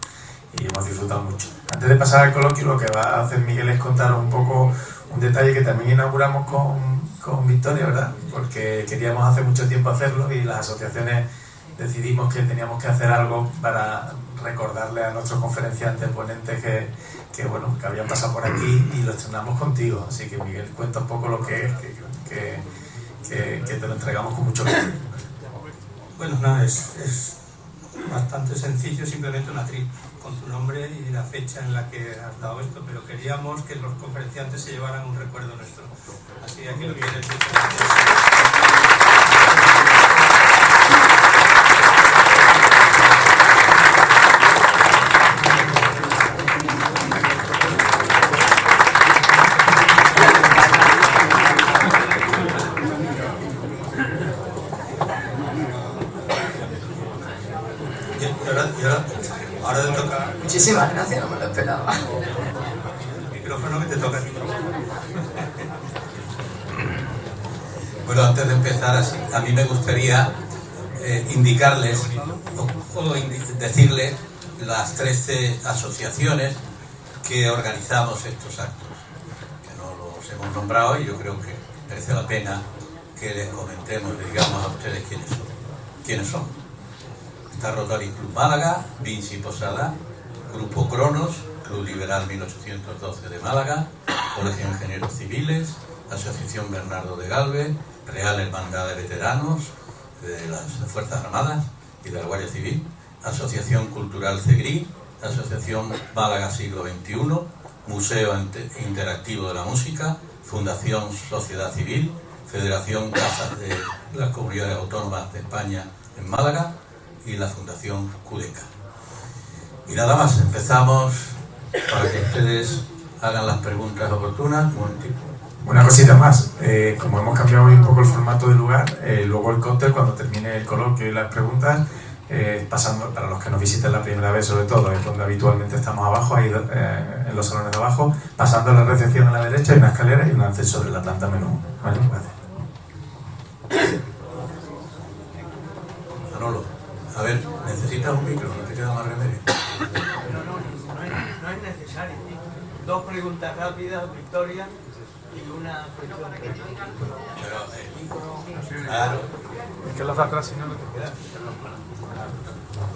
Y hemos disfrutado mucho. Antes de pasar al coloquio, lo que va a hacer Miguel es contaros un poco un detalle que también inauguramos con Victoria, ¿verdad? Porque queríamos hace mucho tiempo hacerlo y las asociaciones decidimos que teníamos que hacer algo para recordarle a nuestros conferenciantes, ponentes que habían pasado por aquí, y lo estrenamos contigo. Así que Miguel, cuenta un poco lo que es, que te lo entregamos con mucho cariño. Bueno, nada, es bastante sencillo, simplemente una trip con tu nombre y la fecha en la que has dado esto, pero queríamos que los conferenciantes se llevaran un recuerdo nuestro. Así que aquí lo tienes. Ahora te toca. Muchísimas gracias, no me lo esperaba. El micrófono que te toca a ti. Bueno, antes de empezar, a mí me gustaría indicarles o decirles las 13 asociaciones que organizamos estos actos, que no los hemos nombrado y yo creo que merece la pena que les comentemos, le digamos a ustedes quiénes son. Está Rotary Club Málaga, Vinci Posada, Grupo Cronos, Club Liberal 1812 de Málaga, Colegio de Ingenieros Civiles, Asociación Bernardo de Galvez, Real Hermandad de Veteranos de las Fuerzas Armadas y de la Guardia Civil, Asociación Cultural Cegrí, Asociación Málaga Siglo XXI, Museo Interactivo de la Música, Fundación Sociedad Civil, Federación Casas de las Comunidades Autónomas de España en Málaga y la Fundación Cudeca. Y nada más, empezamos para que ustedes hagan las preguntas oportunas. Un momentito. Una cosita más, como hemos cambiado hoy un poco el formato del lugar, luego el cóctel, cuando termine el coloquio y las preguntas, pasando, para los que nos visiten la primera vez sobre todo, es donde habitualmente estamos abajo, ahí en los salones de abajo, pasando a la recepción a la derecha hay una escalera y un ascensor en la planta menú. ¿Vale? Gracias. Manolo, a ver, necesitas un micro, no te queda más remedio. No es necesario. Dos preguntas rápidas, Victoria, y una cuestión. Pero, claro. Es que los de atrás si no, no te quedas.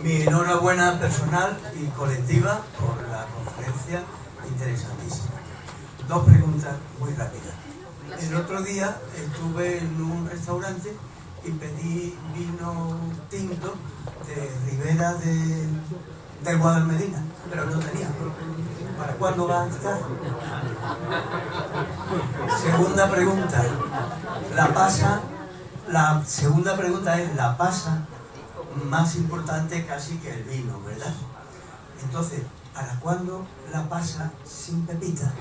Mi enhorabuena personal y colectiva por la conferencia interesantísima. Dos preguntas muy rápidas. El otro día estuve en un restaurante y pedí vino tinto de Ribera del Guadalmedina, pero no tenía. ¿Para cuándo va a estar? Segunda pregunta. La segunda pregunta es la pasa más importante casi que el vino, ¿verdad? Entonces, ¿para cuándo la pasa sin pepita?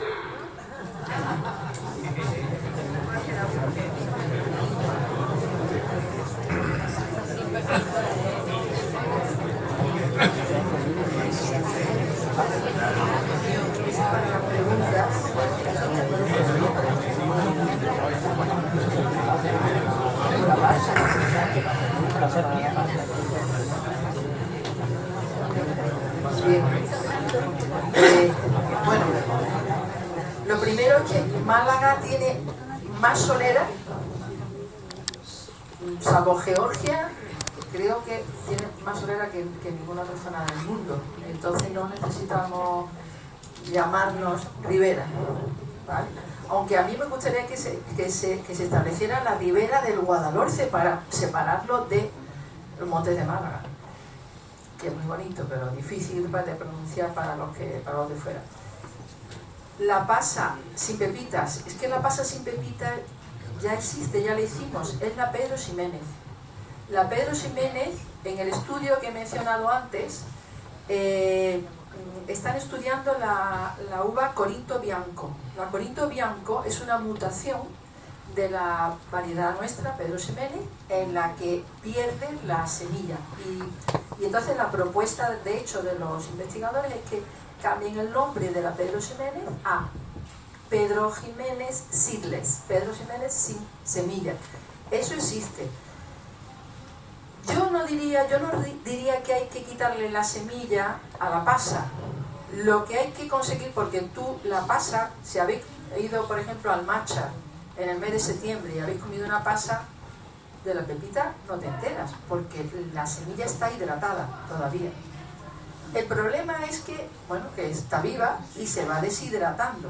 Bien. Bueno, lo primero es que Málaga tiene más solera, salvo Georgia, creo que tiene más solera que ninguna otra zona del mundo. Entonces no necesitamos llamarnos Ribera, ¿vale? Aunque a mí me gustaría que se estableciera la Ribera del Guadalhorce para separarlo de los Montes de Málaga, que es muy bonito, pero difícil de pronunciar para los de fuera. La pasa sin pepitas, es que la pasa sin pepitas ya existe, ya la hicimos, es la Pedro Ximénez. La Pedro Ximénez, en el estudio que he mencionado antes, están estudiando la uva Corinto Bianco. La Corinto Bianco es una mutación de la variedad nuestra, Pedro Ximénez, en la que pierde la semilla. Y entonces la propuesta, de hecho, de los investigadores es que cambien el nombre de la Pedro Ximénez a Pedro Ximénez Seedless, Pedro Ximénez sin semilla. Eso existe. Yo no diría que hay que quitarle la semilla a la pasa. Lo que hay que conseguir, porque tú la pasa, si habéis ido por ejemplo al matcha en el mes de septiembre y habéis comido una pasa de la pepita, no te enteras, porque la semilla está hidratada todavía. El problema es que, bueno, que está viva y se va deshidratando.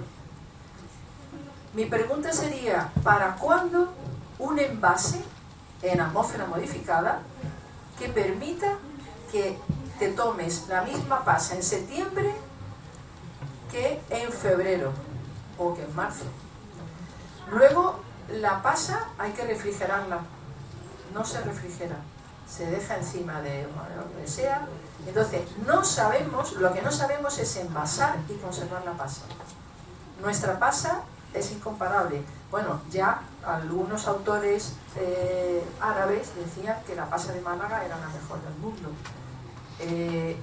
Mi pregunta sería, ¿para cuándo un envase en atmósfera modificada que permita que te tomes la misma pasa en septiembre que en febrero o que en marzo. Luego la pasa hay que refrigerarla, no se refrigera, se deja encima de lo que sea. Entonces no sabemos, lo que no sabemos es envasar y conservar la pasa. Nuestra pasa es incomparable. Bueno, ya algunos autores árabes decían que la pasa de Málaga era la mejor del mundo. Y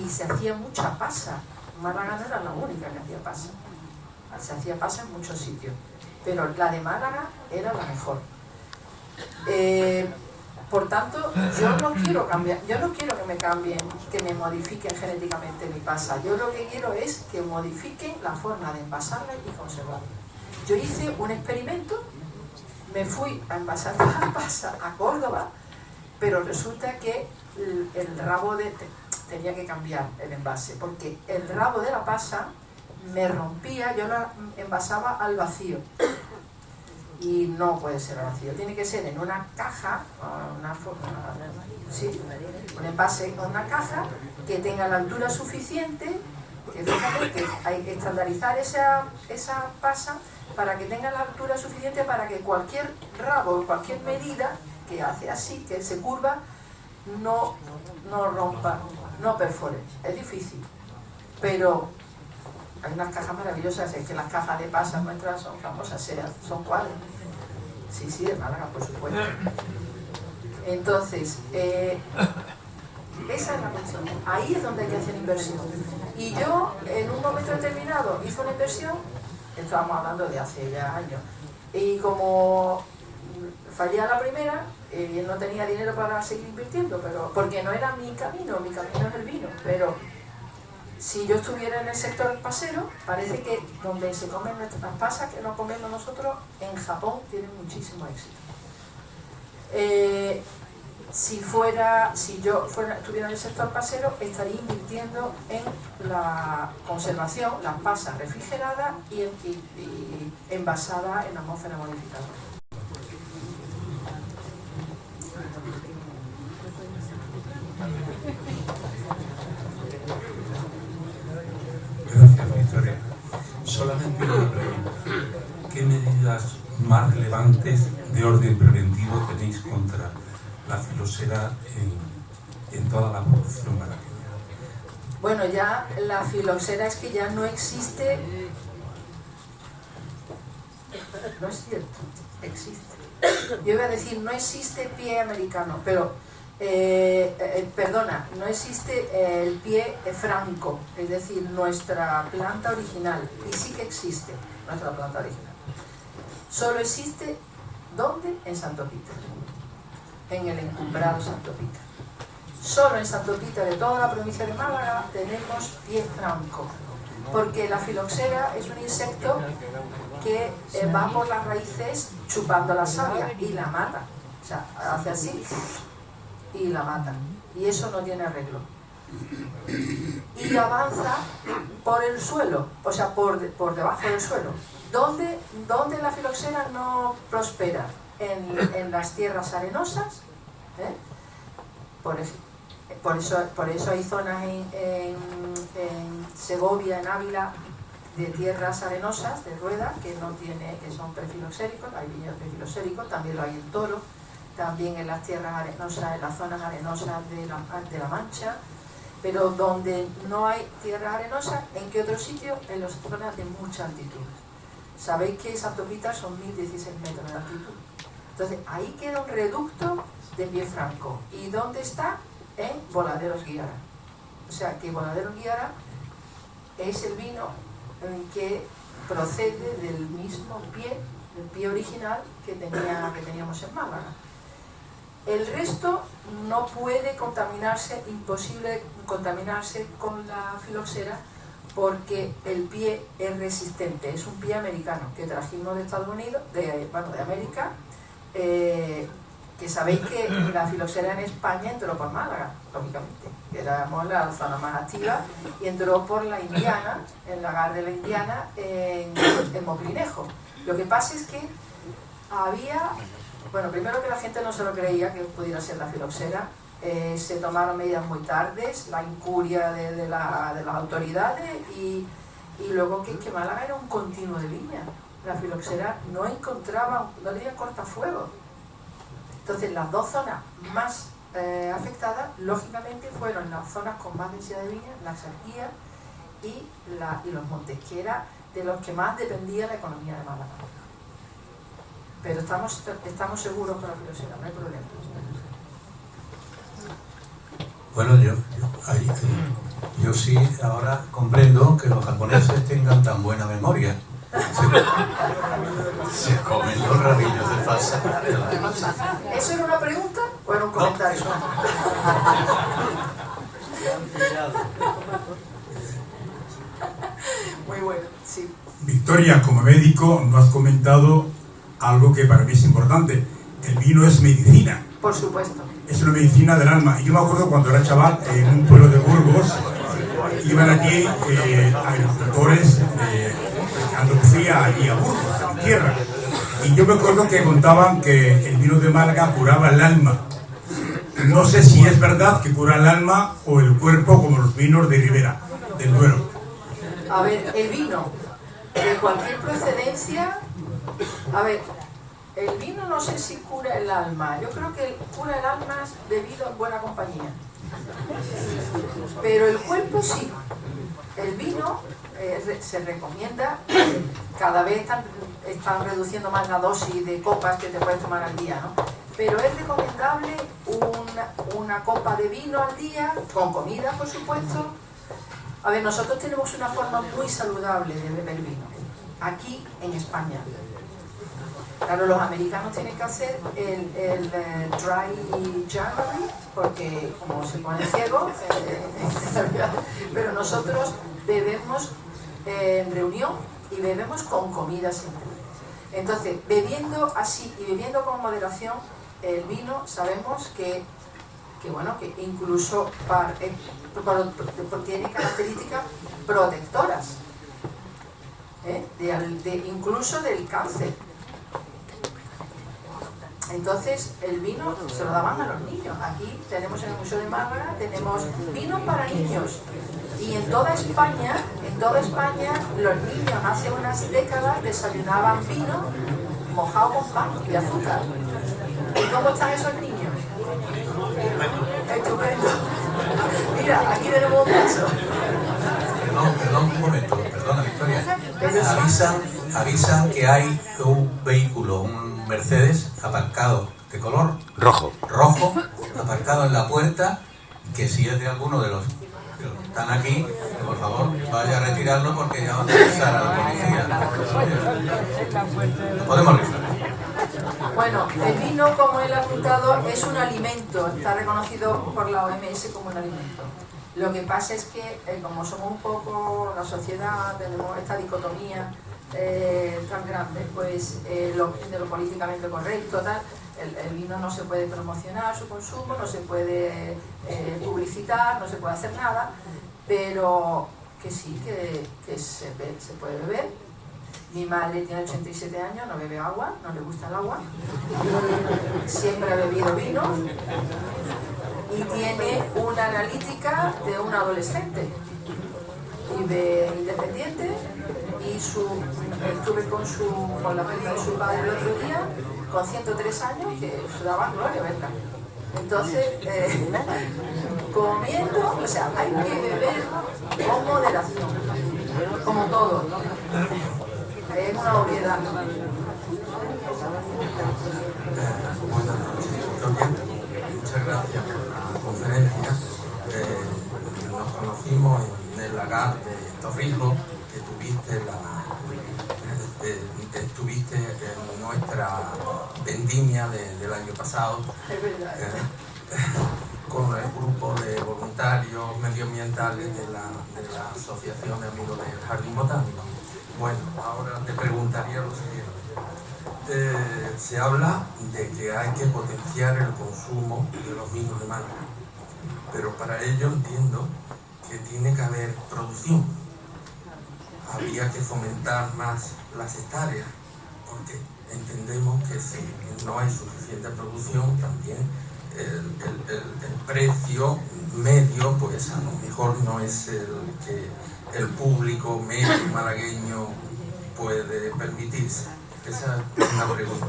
se hacía mucha pasa. Málaga no era la única que hacía pasa. Se hacía pasa en muchos sitios. Pero la de Málaga era la mejor. Por tanto, yo no quiero cambiar, yo no quiero que me cambien, que me modifiquen genéticamente mi pasa. Yo lo que quiero es que modifiquen la forma de envasarla y conservarla. Yo hice un experimento, me fui a envasar la pasa a Córdoba, pero resulta que el rabo tenía que cambiar el envase, porque el rabo de la pasa me rompía, yo la envasaba al vacío. Y no puede ser al vacío, tiene que ser en una caja, un envase con una caja que tenga la altura suficiente, que fíjate que hay que estandarizar esa pasa para que tenga la altura suficiente para que cualquier rabo, cualquier medida que hace así, que se curva, no rompa, no perfore. Es difícil, pero hay unas cajas maravillosas, es que las cajas de pasa nuestras son famosas, son cuadros. Sí, de Málaga, por supuesto. Entonces, esa es la cuestión. Ahí es donde hay que hacer inversión. Y yo, en un momento determinado, hice una inversión, estábamos hablando de hace ya años, y como fallé a la primera, no tenía dinero para seguir invirtiendo, pero porque no era mi camino es el vino, pero si yo estuviera en el sector pasero, parece que donde se comen nuestras pasas, que no comemos nosotros, en Japón tienen muchísimo éxito. Si yo estuviera en el sector pasero, estaría invirtiendo en la conservación, las pasas refrigeradas y envasadas en atmósfera modificada. Gracias, Victoria. Solamente una pregunta. ¿Qué medidas más relevantes de orden preventivo tenéis contra la filosera en toda la producción malagueña? Bueno, ya la filosera es que ya no existe. No es cierto, existe. Yo iba a decir, no existe pie americano, pero perdona, no existe el pie franco, es decir, nuestra planta original, y sí que existe nuestra planta original. Solo existe, ¿dónde? En Santo Pita, en el encumbrado Santo Pita. Solo en Santo Pita de toda la provincia de Málaga tenemos pie franco, porque la filoxera es un insecto que va por las raíces chupando la savia y la mata, o sea, hace así y la mata, y eso no tiene arreglo. Y avanza por el suelo, o sea, por debajo del suelo. ¿Dónde la filoxera no prospera? En las tierras arenosas, por eso hay zonas en Segovia, en Ávila, de tierras arenosas, de rueda, que son prefiloxéricos, hay viñedos prefiloxéricos, también lo hay en Toro, también en las tierras arenosas, en las zonas arenosas de la Mancha, pero donde no hay tierras arenosas, ¿en qué otro sitio? En las zonas de mucha altitud. Sabéis que Santo Pita son 1016 metros de altitud. Entonces, ahí queda un reducto de pie franco. ¿Y dónde está? En Voladeros Guiara. O sea, que Voladeros Guiara es el vino que procede del mismo pie, del pie original que teníamos en Málaga. El resto no puede contaminarse, imposible contaminarse con la filoxera, porque el pie es resistente, es un pie americano que trajimos de Estados Unidos, de América, que sabéis que la filoxera en España entró por Málaga, lógicamente, que éramos la zona más activa, y entró por la Indiana, en la Gar de la Indiana, en Moglinejo. Lo que pasa es que había, bueno, primero que la gente no se lo creía que pudiera ser la filoxera, se tomaron medidas muy tardes, la incuria de las autoridades y luego que Málaga era un continuo de viña. La filoxera no tenía cortafuegos. Entonces las dos zonas más afectadas, lógicamente, fueron las zonas con más densidad de viña, la Sarquía y los montes, que era de los que más dependía la economía de Málaga. Pero estamos seguros con la filoxera, no hay problema. Bueno, yo sí ahora comprendo que los japoneses tengan tan buena memoria. Se comen los rabillos de falsa. ¿Eso era una pregunta o era un comentario? Muy bueno, sí. Victoria, como médico, no has comentado algo que para mí es importante. El vino es medicina. Por supuesto. Es una medicina del alma. Y yo me acuerdo cuando era chaval, en un pueblo de Burgos, iban aquí agricultores de Andalucía, allí a Burgos, a mi tierra. Y yo me acuerdo que contaban que el vino de Málaga curaba el alma. No sé si es verdad que cura el alma o el cuerpo, como los vinos de Ribera, del Duero. A ver, el vino de cualquier procedencia, el vino no sé si cura el alma. Yo creo que cura el alma debido a buena compañía. Pero el cuerpo sí. El vino se recomienda, cada vez están reduciendo más la dosis de copas que te puedes tomar al día, ¿no? Pero es recomendable una copa de vino al día, con comida, por supuesto. A ver, nosotros tenemos una forma muy saludable de beber vino, aquí en España. Claro, los americanos tienen que hacer el dry January, porque como se pone ciego, pero nosotros bebemos en reunión y bebemos con comida siempre. Entonces, bebiendo así y bebiendo con moderación, el vino sabemos que incluso tiene características protectoras, incluso del cáncer. Entonces el vino se lo daban a los niños. Aquí tenemos en el Museo de Málaga, tenemos vino para niños. Y en toda España los niños hace unas décadas desayunaban vino mojado con pan y azúcar. ¿Y cómo están esos niños? Estupendo. Mira, aquí tenemos un caso. Perdón, un momento, perdona Victoria. Avisan que hay un vehículo, un Mercedes aparcado de color rojo, aparcado en la puerta, que si es de alguno de los que están aquí, que por favor vaya a retirarlo porque ya van a avisar a la policía. Lo podemos rifar. Bueno, el vino, como él ha apuntado, es un alimento, está reconocido por la OMS como un alimento. Lo que pasa es que, como somos un poco, la sociedad, tenemos esta dicotomía tan grande, pues de lo políticamente correcto, tal, el vino no se puede promocionar su consumo, no se puede publicitar, no se puede hacer nada, pero que sí, que se puede beber. Mi madre tiene 87 años, no bebe agua, no le gusta el agua, siempre ha bebido vino y tiene una analítica de un adolescente. Vive independiente y estuve con la prima de su padre el otro día, con 103 años, que se daba gloria verla. Entonces, comiendo, o sea, hay que beber con moderación, como todo, ¿no? Es una obviedad. Buenas noches, Victoria. Muchas gracias por la conferencia. Nos conocimos en el lagar de Torrijos, que estuviste en nuestra vendimia del año pasado. Es verdad. Con el grupo de voluntarios medioambientales de la Asociación de Amigos del Jardín Botánico. Bueno, ahora te preguntaría lo siguiente. Se habla de que hay que potenciar el consumo de los vinos de Málaga, pero para ello entiendo que tiene que haber producción. Habría que fomentar más las hectáreas, porque entendemos que si no hay suficiente producción, también el precio medio, pues a lo mejor no es el que el público medio malagueño puede permitirse. Esa es una pregunta.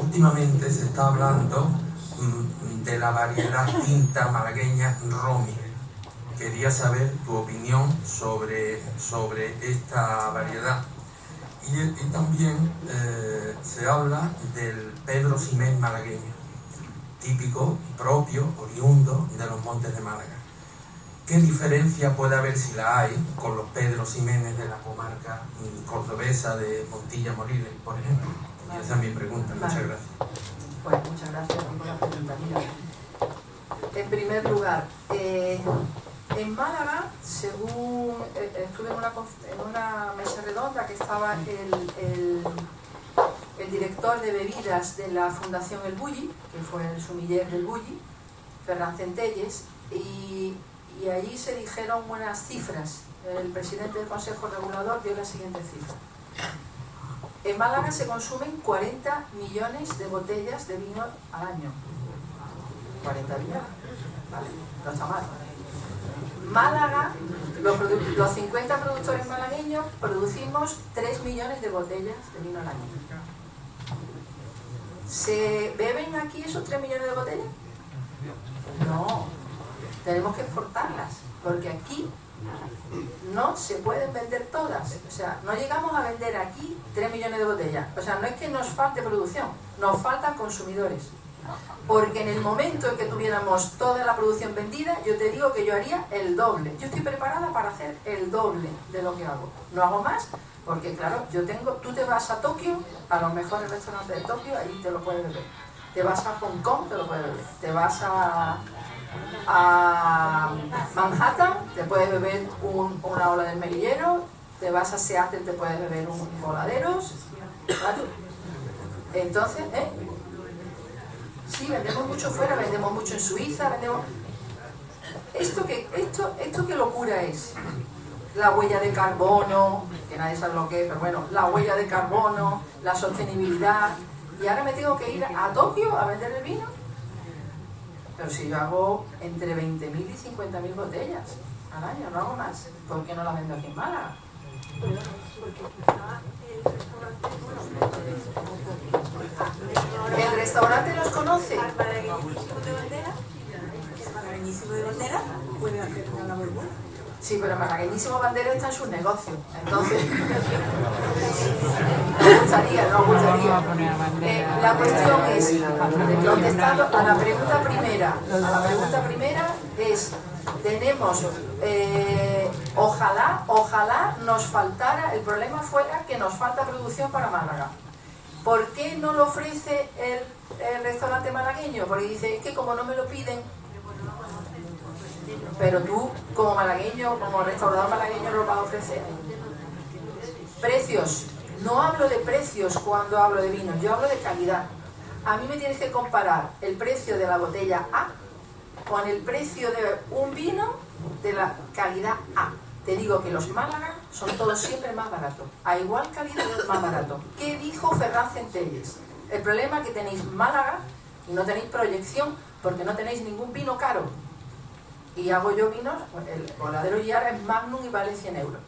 Últimamente se está hablando de la variedad tinta malagueña Romy. Quería saber tu opinión sobre esta variedad. Y también se habla del Pedro Ximénez malagueño, típico, propio, oriundo de los Montes de Málaga. ¿Qué diferencia puede haber, si la hay, con los Pedro Ximénez de la comarca cordobesa de Montilla Moriles, por ejemplo? Y esa es mi pregunta. Muchas gracias. Pues muchas gracias por la pregunta. Mira, en primer lugar, en Málaga, según estuve en una mesa redonda que estaba el director de bebidas de la Fundación El Bulli, que fue el sumiller del Bulli, Ferran Centelles, y allí se dijeron unas cifras. El presidente del Consejo Regulador dio la siguiente cifra. En Málaga se consumen 40 millones de botellas de vino al año. 40 millones, vale, no está mal. Málaga, los 50 productores malagueños producimos 3 millones de botellas de vino al año. ¿Se beben aquí esos 3 millones de botellas? No, tenemos que exportarlas, porque aquí no se pueden vender todas. O sea, no llegamos a vender aquí 3 millones de botellas. O sea, no es que nos falte producción, nos faltan consumidores. Porque en el momento en que tuviéramos toda la producción vendida, yo te digo que yo haría el doble. Yo estoy preparada para hacer el doble de lo que hago. No hago más, porque claro, tú te vas a Tokio, a los mejores restaurantes de Tokio, ahí te lo puedes beber. Te vas a Hong Kong, te lo puedes beber. Te vas a Manhattan, te puedes beber una ola del Melillero. Te vas a Seattle, te puedes beber un voladeros. ¿Vale? Entonces, sí, vendemos mucho fuera, vendemos mucho en Suiza, vendemos... Esto qué locura es. La huella de carbono, que nadie sabe lo que es, pero bueno, la huella de carbono, la sostenibilidad. Y ahora me tengo que ir a Tokio a vender el vino. Pero si yo hago entre 20.000 y 50.000 botellas al año, no hago más, ¿por qué no la vendo aquí en Málaga? ¿El restaurante los conoce? Malagueñísimo de bandera puede hacer una labor buena. Sí, pero Malagueñísimo Bandera está en sus negocios. Entonces, nos gustaría. La cuestión es, contestando a la pregunta primera, es, tenemos, ojalá nos faltara, el problema fuera que nos falta producción para Málaga. ¿Por qué no lo ofrece el restaurante malagueño? Porque dice, es que como no me lo piden, pero tú, como malagueño, como restaurador malagueño, lo vas a ofrecer. Precios. No hablo de precios cuando hablo de vino, yo hablo de calidad. A mí me tienes que comparar el precio de la botella A con el precio de un vino de la calidad A. Te digo que los Málaga son todos siempre más baratos. A igual calidad es más barato. ¿Qué dijo Ferran Centelles? El problema es que tenéis Málaga y no tenéis proyección porque no tenéis ningún vino caro. Y hago yo vinos, el voladero Yara es Magnum y vale 100 euros.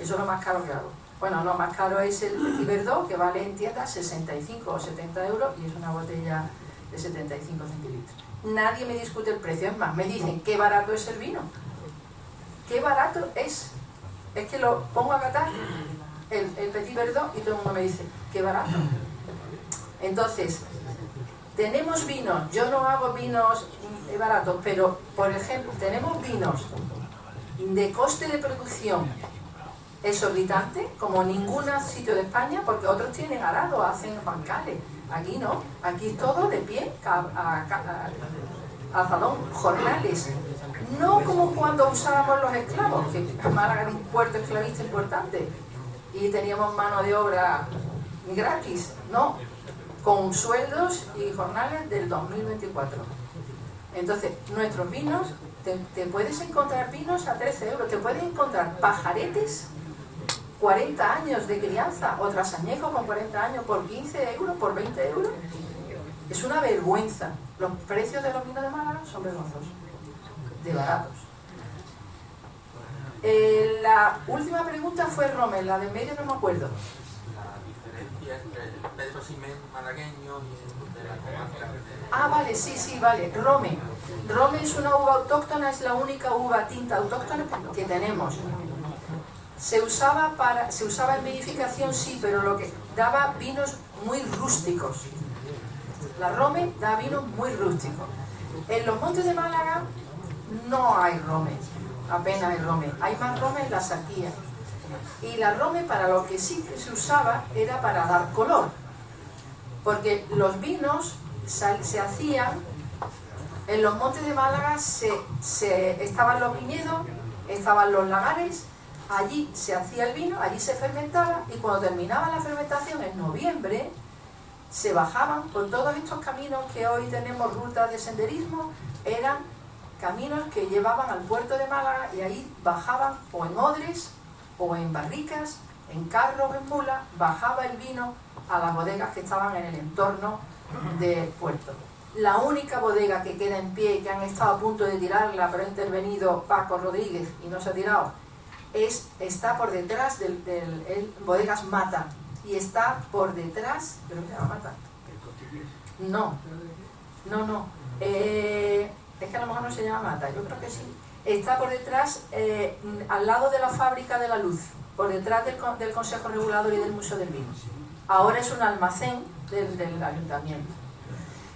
Eso es lo más caro que hago. Bueno, lo más caro es el Petit Verdot, que vale en tiendas 65 o 70 euros y es una botella de 75 centilitros. Nadie me discute el precio, es más, me dicen qué barato es el vino. Qué barato es. Es que lo pongo a catar el Petit Verdot y todo el mundo me dice, qué barato. Entonces, tenemos vinos, yo no hago vinos baratos, pero por ejemplo, tenemos vinos de coste de producción exorbitante, como ningún sitio de España, porque otros tienen arado, hacen bancales. Aquí no, aquí es todo de pie, azadón, jornales. No como cuando usábamos los esclavos, que Málaga era un puerto esclavista importante y teníamos mano de obra gratis, no, con sueldos y jornales del 2024. Entonces, nuestros vinos, te puedes encontrar vinos a 13 euros, te puedes encontrar pajaretes, 40 años de crianza, o trasañejos con 40 años por 15 euros, por 20 euros. Es una vergüenza. Los precios de los vinos de Málaga son vergonzosos, de baratos. La última pregunta fue Rommel, la de medio no me acuerdo. La diferencia entre el Pedro Ximénez malagueño y el de la comarca. Ah, vale, sí, vale. Rommel. Rommel es una uva autóctona, es la única uva tinta autóctona que tenemos. Se usaba en vinificación, sí, pero lo que daba vinos muy rústicos. La Rommel da vinos muy rústicos. En los montes de Málaga no hay Rommel, apenas hay Rommel. Hay más Rommel en la Saquía. Y la Rommel, para lo que sí que se usaba, era para dar color. Porque los vinos se hacían, en los montes de Málaga estaban los viñedos, estaban los lagares, allí se hacía el vino, allí se fermentaba, y cuando terminaba la fermentación en noviembre, se bajaban por todos estos caminos que hoy tenemos rutas de senderismo, eran caminos que llevaban al puerto de Málaga, y ahí bajaban o en odres o en barricas, en carros, en mulas, bajaba el vino a las bodegas que estaban en el entorno del puerto. La única bodega que queda en pie y que han estado a punto de tirarla, pero ha intervenido Paco Rodríguez y no se ha tirado, está por detrás del Bodegas Mata, y está por detrás, ¿pero qué se llama Mata? No, es que a lo mejor no se llama Mata, yo creo que sí. Está por detrás, al lado de la Fábrica de la Luz, por detrás del Consejo Regulador y del Museo del Vino. Ahora es un almacén del ayuntamiento.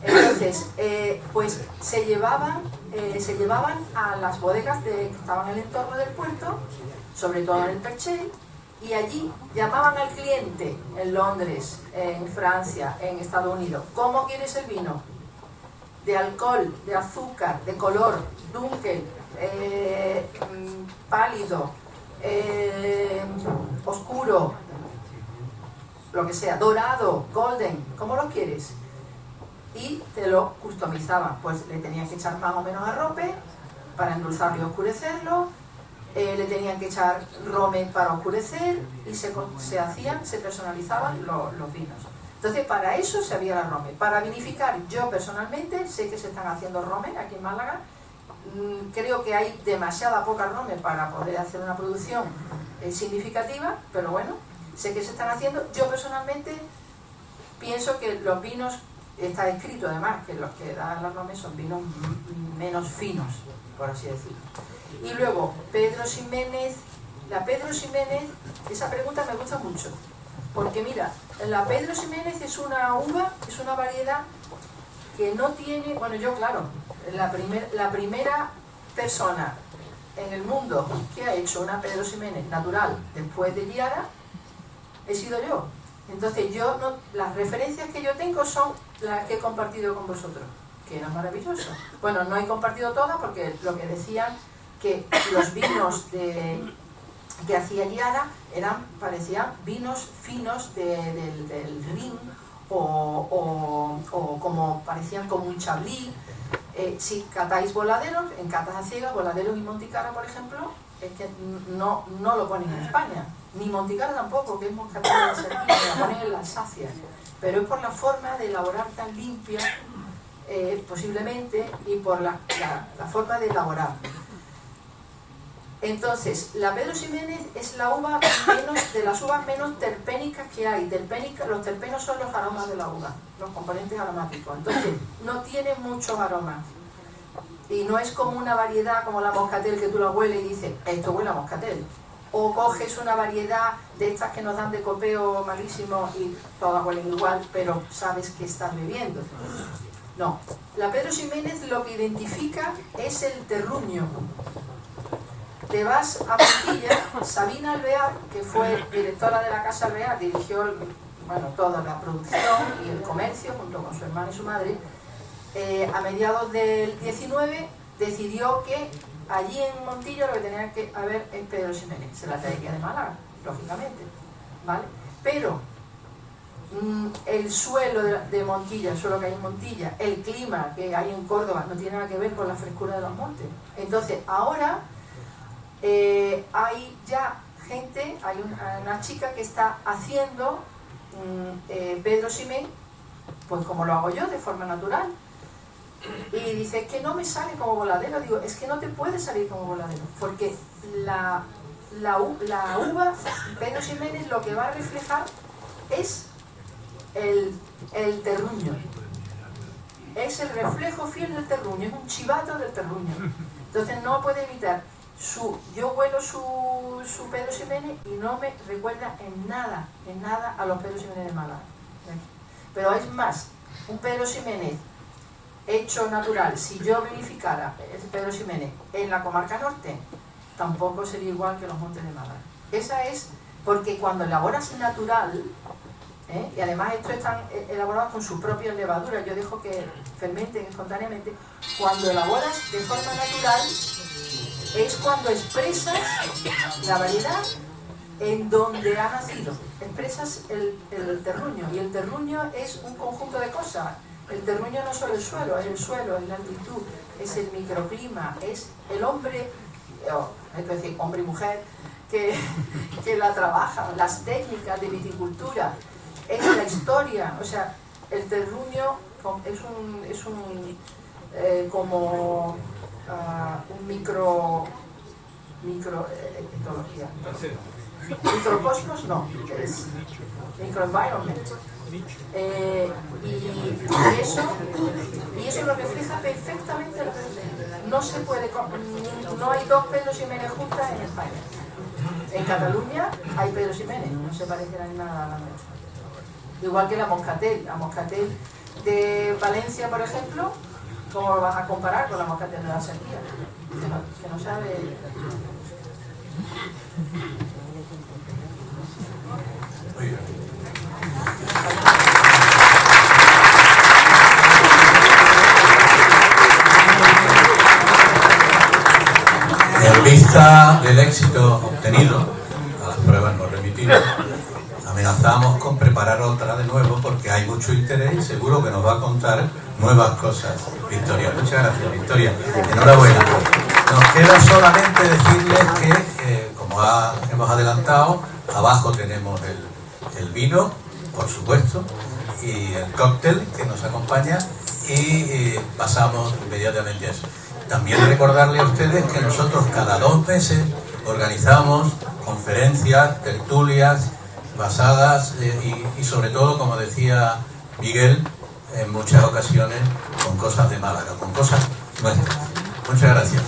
Entonces, pues se llevaban a las bodegas que estaban en el entorno del puerto, sobre todo en el Perchel, y allí llamaban al cliente en Londres, en Francia, en Estados Unidos: ¿cómo quieres el vino? De alcohol, de azúcar, de color, dunkel, pálido, oscuro, lo que sea, dorado, golden, ¿cómo lo quieres? Y te lo customizaban, pues le tenían que echar más o menos arrope para endulzarlo y oscurecerlo, le tenían que echar Rommel para oscurecer, y se personalizaban los vinos. Entonces, para eso se había la Rommel. Para vinificar, yo personalmente sé que se están haciendo Rommel aquí en Málaga. Creo que hay demasiada poca Rommel para poder hacer una producción significativa, pero bueno, sé que se están haciendo. Yo personalmente pienso que los vinos, está escrito además que los que dan la Rommel son vinos menos finos, por así decirlo. Y luego, Pedro Ximénez, la Pedro Ximénez, esa pregunta me gusta mucho, porque mira, la Pedro Ximénez es una uva, es una variedad que no tiene, bueno, yo claro, la primera persona en el mundo que ha hecho una Pedro Ximénez natural después de Giara he sido yo. Entonces las referencias que yo tengo son las que he compartido con vosotros, que eran maravillosas. Bueno, no he compartido todas porque lo que decían que los vinos que hacía Giara parecían vinos finos del Rin, o como parecían como un Chablis. Si catáis voladeros, en catas a ciegas, voladeros y Monticara, por ejemplo, es que no lo ponen en España, ni Monticara tampoco, que es moscatel de Serpina, lo ponen en la Alsacia, pero es por la forma de elaborar tan limpia, posiblemente, y por la forma de elaborar. Entonces, la Pedro Ximénez es la uva de las uvas menos terpénicas que hay. Los terpenos son los aromas de la uva, los componentes aromáticos. Entonces, no tiene muchos aromas. Y no es como una variedad como la moscatel, que tú la hueles y dices, esto huele a moscatel. O coges una variedad de estas que nos dan de copeo malísimo y todas huelen igual, pero sabes que estás bebiendo. No. La Pedro Ximénez lo que identifica es el terruño. Te vas a Montilla, Sabina Alvear, que fue directora de la Casa Alvear, dirigió toda la producción y el comercio junto con su hermana y su madre. A mediados del 19 decidió que allí en Montilla lo que tenía que haber es Pedro Ximénez. Se la traería de Málaga, lógicamente, ¿vale? Pero el suelo de Montilla, el suelo que hay en Montilla, el clima que hay en Córdoba, no tiene nada que ver con la frescura de los montes. Entonces, ahora hay ya gente, hay una chica que está haciendo Pedro Ximénez Pues como lo hago yo, de forma natural. Y dice, es que no me sale como voladero. Digo, es que no te puede salir como voladero, porque la uva Pedro Ximénez lo que va a reflejar es el terruño. Es el reflejo fiel del terruño, es un chivato del terruño. Entonces no puede evitar. Yo huelo su Pedro Ximénez y no me recuerda en nada a los Pedro Ximénez de Málaga. Pero es más, un Pedro Ximénez hecho natural, si yo vinificara ese Pedro Ximénez en la comarca norte, tampoco sería igual que los montes de Málaga. Esa es porque cuando elaboras natural, y además estos están elaborados con sus propias levaduras, yo dejo que fermenten espontáneamente, cuando elaboras de forma natural es cuando expresas la variedad en donde ha nacido, expresas el terruño, y el terruño es un conjunto de cosas. El terruño no es solo el suelo, es la altitud, es el microclima, es el hombre, es decir, hombre y mujer, que la trabaja, las técnicas de viticultura, es la historia. O sea, el terruño es como un etología. Microcosmos no, es microenvironment. Y eso lo refleja perfectamente la realidad. No se puede, no hay dos Pedro Ximénez juntas en España. En Cataluña hay Pedro Ximénez, no se parecerá en nada a la nuestra. Igual que la Moscatel de Valencia, por ejemplo, ¿cómo lo vas a comparar con la Moscatel de la Sequía? Que no sabe. En vista del éxito obtenido, a las pruebas no remitidas, amenazamos con preparar otra de nuevo porque hay mucho interés y seguro que nos va a contar nuevas cosas. Victoria, muchas gracias, Victoria. Enhorabuena. Nos queda solamente decirles que, como hemos adelantado, abajo tenemos el vino, por supuesto, y el cóctel que nos acompaña, y pasamos inmediatamente a eso. También recordarle a ustedes que nosotros cada 2 meses organizamos conferencias, tertulias, basadas y sobre todo, como decía Miguel, en muchas ocasiones con cosas de Málaga, con cosas nuestras. Muchas gracias.